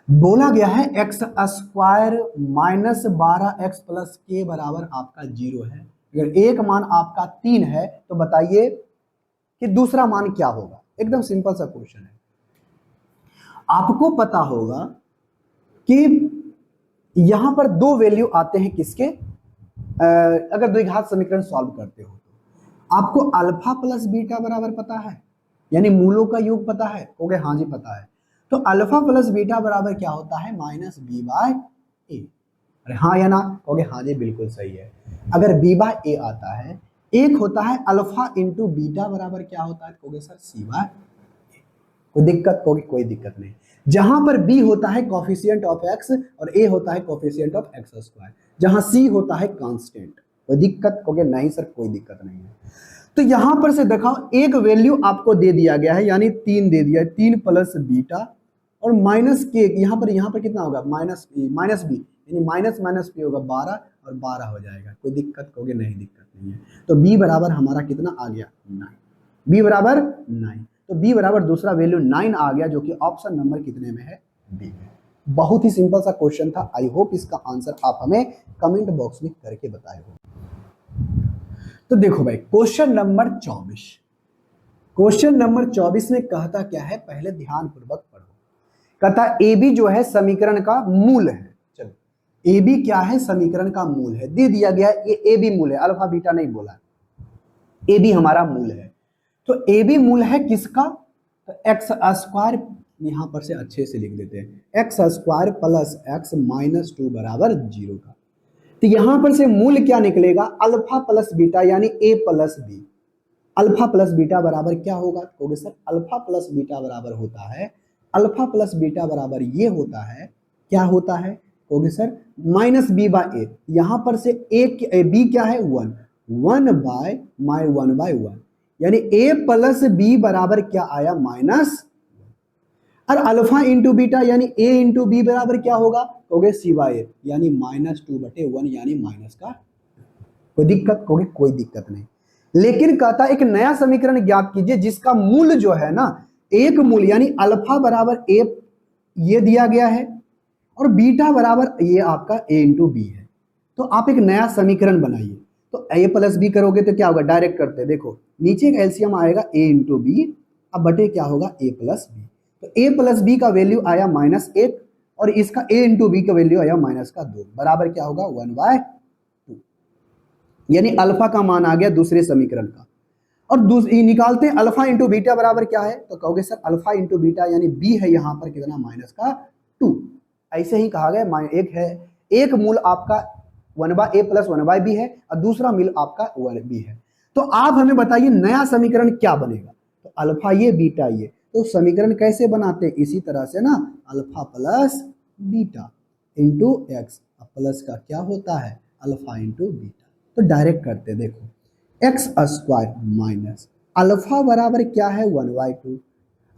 बोला गया है x² माइनस 12x प्लस के बराबर आपका 0 है। अगर एक मान आपका 3 है तो बताइए कि दूसरा मान क्या होगा। एकदम सिंपल सा क्वेश्चन है। आपको पता होगा कि यहां पर 2 वैल्यू आते हैं किसके, अगर द्विघात समीकरण सॉल्व करते हो तो आपको अल्फा प्लस बीटा बराबर पता है, यानी मूलों का योग पता है, कहोगे हाँ जी पता है। तो अल्फा प्लस बीटा बराबर क्या होता है, -b/a। अरे हाँ या ना, कहोगे हाँ जी बिल्कुल सही है। अगर b/a आता है, एक होता है अल्फा इंटू बीटा बराबर क्या होता है, कहोगे सर c/a। कोई दिक्कत, कहोगे कोई दिक्कत नहीं। जहां पर b होता है कोफिशिएंट ऑफ x और a होता है कोफिशिएंट ऑफ x², जहां c होता है कांस्टेंट, कोई दिक्कत, कहोगे नहीं सर कोई दिक्कत नहीं है। तो यहां पर से दिखाओ, एक वैल्यू आपको दे दिया गया है, यानी 3 दे दिया है, 3 प्लस बीटा और माइनस के, यहां पर कितना होगा, माइनस बी, यानी माइनस माइनस पी होगा 12 और 12 हो जाएगा, कोई दिक्कत, कहोगे नहीं दिक्कत नहीं है। तो b बराबर हमारा कितना आ गया, 9, b बराबर 9, तो b बराबर दूसरा वैल्यू 9 आ गया, जो कि ऑप्शन नंबर कितने में है, बी में। बहुत ही सिंपल सा क्वेश्चन था। आई होप इसका आंसर आप हमें कमेंट बॉक्स में करके बताए हो। तो देखो भाई क्वेश्चन नंबर 24, क्वेश्चन नंबर 24 में कहता क्या है, पहले ध्यान पूर्वक पढ़ो। कहता ए बी जो है समीकरण का मूल है। चलो ए बी क्या है, समीकरण का मूल है, दे दिया गया है, ये ए बी मूल है, अल्फा बीटा नहीं बोला, ए बी हमारा मूल है। तो ए बी मूल है किसका, तो x², यहां पर से अच्छे से लिख देते हैं, x² प्लस x माइनस 2 बराबर 0 का। तो यहां पर से मूल क्या निकलेगा, अल्फा प्लस बीटा, यानी a plus B. Alpha plus beta बराबर क्या होगा, कहोगे सर अल्फा प्लस बीटा बराबर होता है, अल्फा प्लस बीटा बराबर ये होता है, क्या होता है, कहोगे सर -b/a। यहां पर से b क्या है, 1, 1/1, यानी a प्लस बी बराबर क्या आया, माइनस, और अल्फा इंटू बीटा यानी a इंटू बी बराबर क्या होगा, कहोगे c/a, यानी -2/1, यानी माइनस का। कोई दिक्कत, कहोगे कोई दिक्कत नहीं। लेकिन कहता एक नया समीकरण ज्ञात कीजिए जिसका मूल जो है ना, एक मूल, यानी अल्फा बराबर a ये दिया गया है और बीटा बराबर ये आपका a इंटू बी है। तो आप एक नया समीकरण बनाइए। तो a प्लस बी करोगे तो क्या होगा, डायरेक्ट करते हैं, देखो नीचे का एलसीएम आएगा a इंटू बी, अब बटे क्या होगा, a प्लस बी। तो a प्लस बी का वैल्यू आया -1 और इसका a इंटू बी का वैल्यू आया -2, बराबर क्या होगा, 1/2। यानी अल्फा का मान आ गया दूसरे समीकरण का। और निकालते हैं अल्फा इंटू बीटा बराबर क्या है, तो कहोगे सर अल्फा इंटू बीटा यानी बी है यहाँ पर कितना माइनस का 2। ऐसे ही कहा गया एक है, एक मूल आपका 1/a प्लस 1/b है और दूसरा मूल आपका 1b है। तो आप हमें बताइए नया समीकरण क्या बनेगा, तो अल्फा ये बीटा ये, तो समीकरण कैसे बनाते हैं, इसी तरह से ना, alpha plus beta into x, plus का क्या होता है अल्फा इंटू बीटा। तो डायरेक्ट करते देखो एक्स स्क्वायर माइनस अल्फा बराबर क्या है 1/2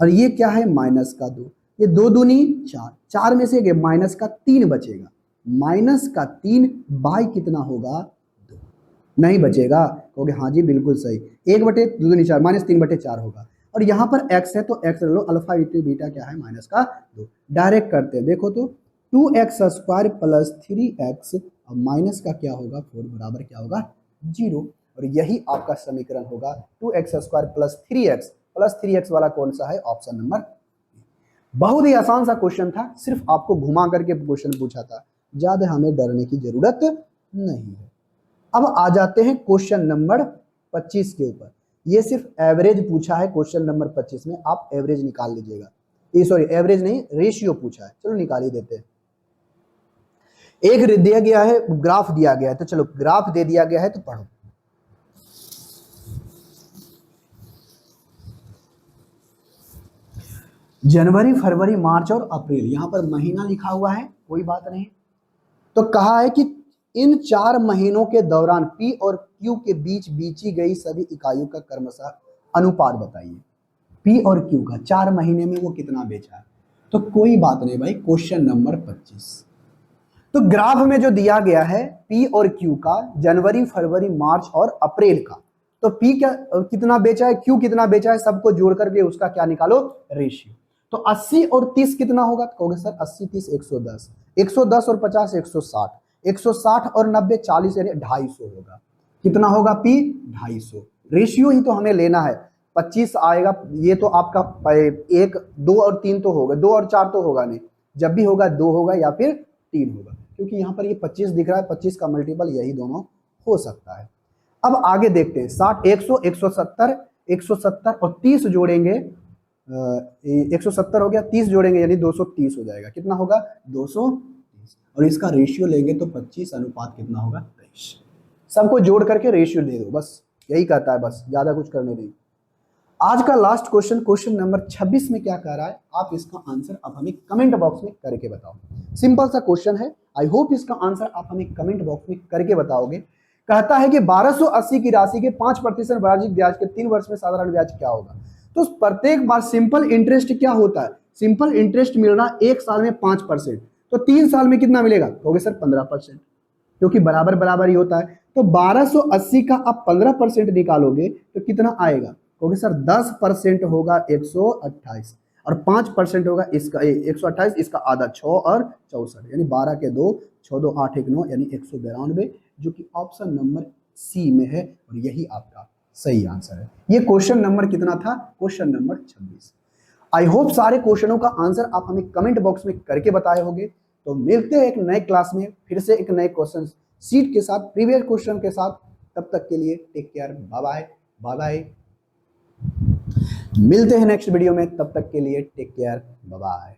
और ये क्या है माइनस का 2, ये 2 दूनी 4, 4 में से माइनस का 3 बचेगा, माइनस का 3 बाई कितना होगा 2, नहीं बचेगा, कहोगे हाँ जी बिल्कुल सही, 1/2 दूनी 4 माइनस 3/4 होगा। और यहाँ पर x है तो x ले लो, अल्फा इंटू बीटा क्या है माइनस का 2। डायरेक्ट करते हैं देखो तो 2x स्क्वायर प्लस 3x और माइनस का क्या होगा 4 बराबर क्या होगा 0। और यही आपका समीकरण होगा 2x स्क्वायर प्लस 3x वाला कौन सा है, ऑप्शन नंबर। बहुत ही आसान सा क्वेश्चन था, सिर्फ आपको घुमा करके क्वेश्चन पूछा था, ज्यादा हमें डरने की जरूरत नहीं है। अब आ जाते हैं क्वेश्चन नंबर 25 के ऊपर। ये सिर्फ एवरेज पूछा है क्वेश्चन नंबर 25 में, आप एवरेज निकाल लीजिएगा, ये सॉरी एवरेज नहीं रेशियो पूछा है, चलो निकाल ही देते हैं। एक दिया गया है ग्राफ दिया गया है, तो चलो ग्राफ दे दिया गया है तो पढ़ो। जनवरी फरवरी मार्च और अप्रैल, यहां पर महीना लिखा हुआ है कोई बात नहीं। तो कहा है कि इन 4 महीनों के दौरान P और Q के बीच बेची गई सभी इकाइयों का क्रमशः अनुपात बताइए। P और Q का 4 महीने में वो कितना बेचा है, तो कोई बात नहीं भाई, क्वेश्चन नंबर 25। तो ग्राफ में जो दिया गया है P और Q का जनवरी फरवरी मार्च और अप्रैल का, तो P क्या कितना बेचा है, Q कितना बेचा है, सबको जोड़ करके उसका क्या निकालो रेशियो। तो 80 और 30 कितना होगा, तो कहोगे सर 80 30 110, 110 और 50 160, 160 और 90 40 यानी 250 होगा, कितना होगा P 250। रेशियो ही तो हमें लेना है, 25 आएगा, ये तो आपका 1 2 और 3 तो होगा, 2 और 4 तो होगा नहीं, जब भी होगा 2 होगा या फिर 3 होगा, क्योंकि यहाँ पर ये 25 दिख रहा है, 25 का मल्टीपल यही दोनों हो सकता है। अब आगे देखते हैं 60 100 170 170 और 30 जोड़ेंगे, 170 हो गया, 30 जोड़ेंगे यानी 230 हो जाएगा, कितना होगा 230। और इसका रेशियो लेंगे तो 25 अनुपात कितना होगा 23। सबको जोड़ करके रेशियो दे दो, बस यही कहता है, बस ज्यादा कुछ करने नहीं। आज का लास्ट क्वेश्चन, क्वेश्चन नंबर 26 में क्या कह रहा है, आप इसका आंसर आप हमें कमेंट बॉक्स में करके बताओ। सिंपल सा क्वेश्चन है, आई होप इसका आंसर आप हमें कमेंट बॉक्स में करके बताओगे। कहता है कि 1280 की राशि के 5% वार्षिक ब्याज के 3 वर्ष में साधारण ब्याज क्या होगा। तो प्रत्येक बार सिंपल इंटरेस्ट क्या होता है, सिंपल इंटरेस्ट मिलना 1 साल में 5%, तो 3 साल में कितना मिलेगा, कहोगे सर 15%, क्योंकि बराबर बराबर ही होता है। तो 1280 का आप 15% निकालोगे तो कितना आएगा, कहोगे सर 10% होगा 128 और 5% होगा इसका 128, इसका आधा 6 और 64 यानी 12 के 2 6 2 8 1 9 यानी 192, जो कि ऑप्शन नंबर सी में है और यही आपका सही आंसर है। ये क्वेश्चन नंबर कितना था, क्वेश्चन नंबर 26। आई होप सारे क्वेश्चनों का आंसर आप हमें कमेंट बॉक्स में करके बताए होंगे। तो मिलते हैं एक नए क्लास में फिर से एक नए क्वेश्चन सीट के साथ, प्रीवियस क्वेश्चन के साथ। तब तक के लिए take care, bye bye bye bye. मिलते हैं नेक्स्ट वीडियो में, तब तक के लिए टेक केयर, बाय बाय।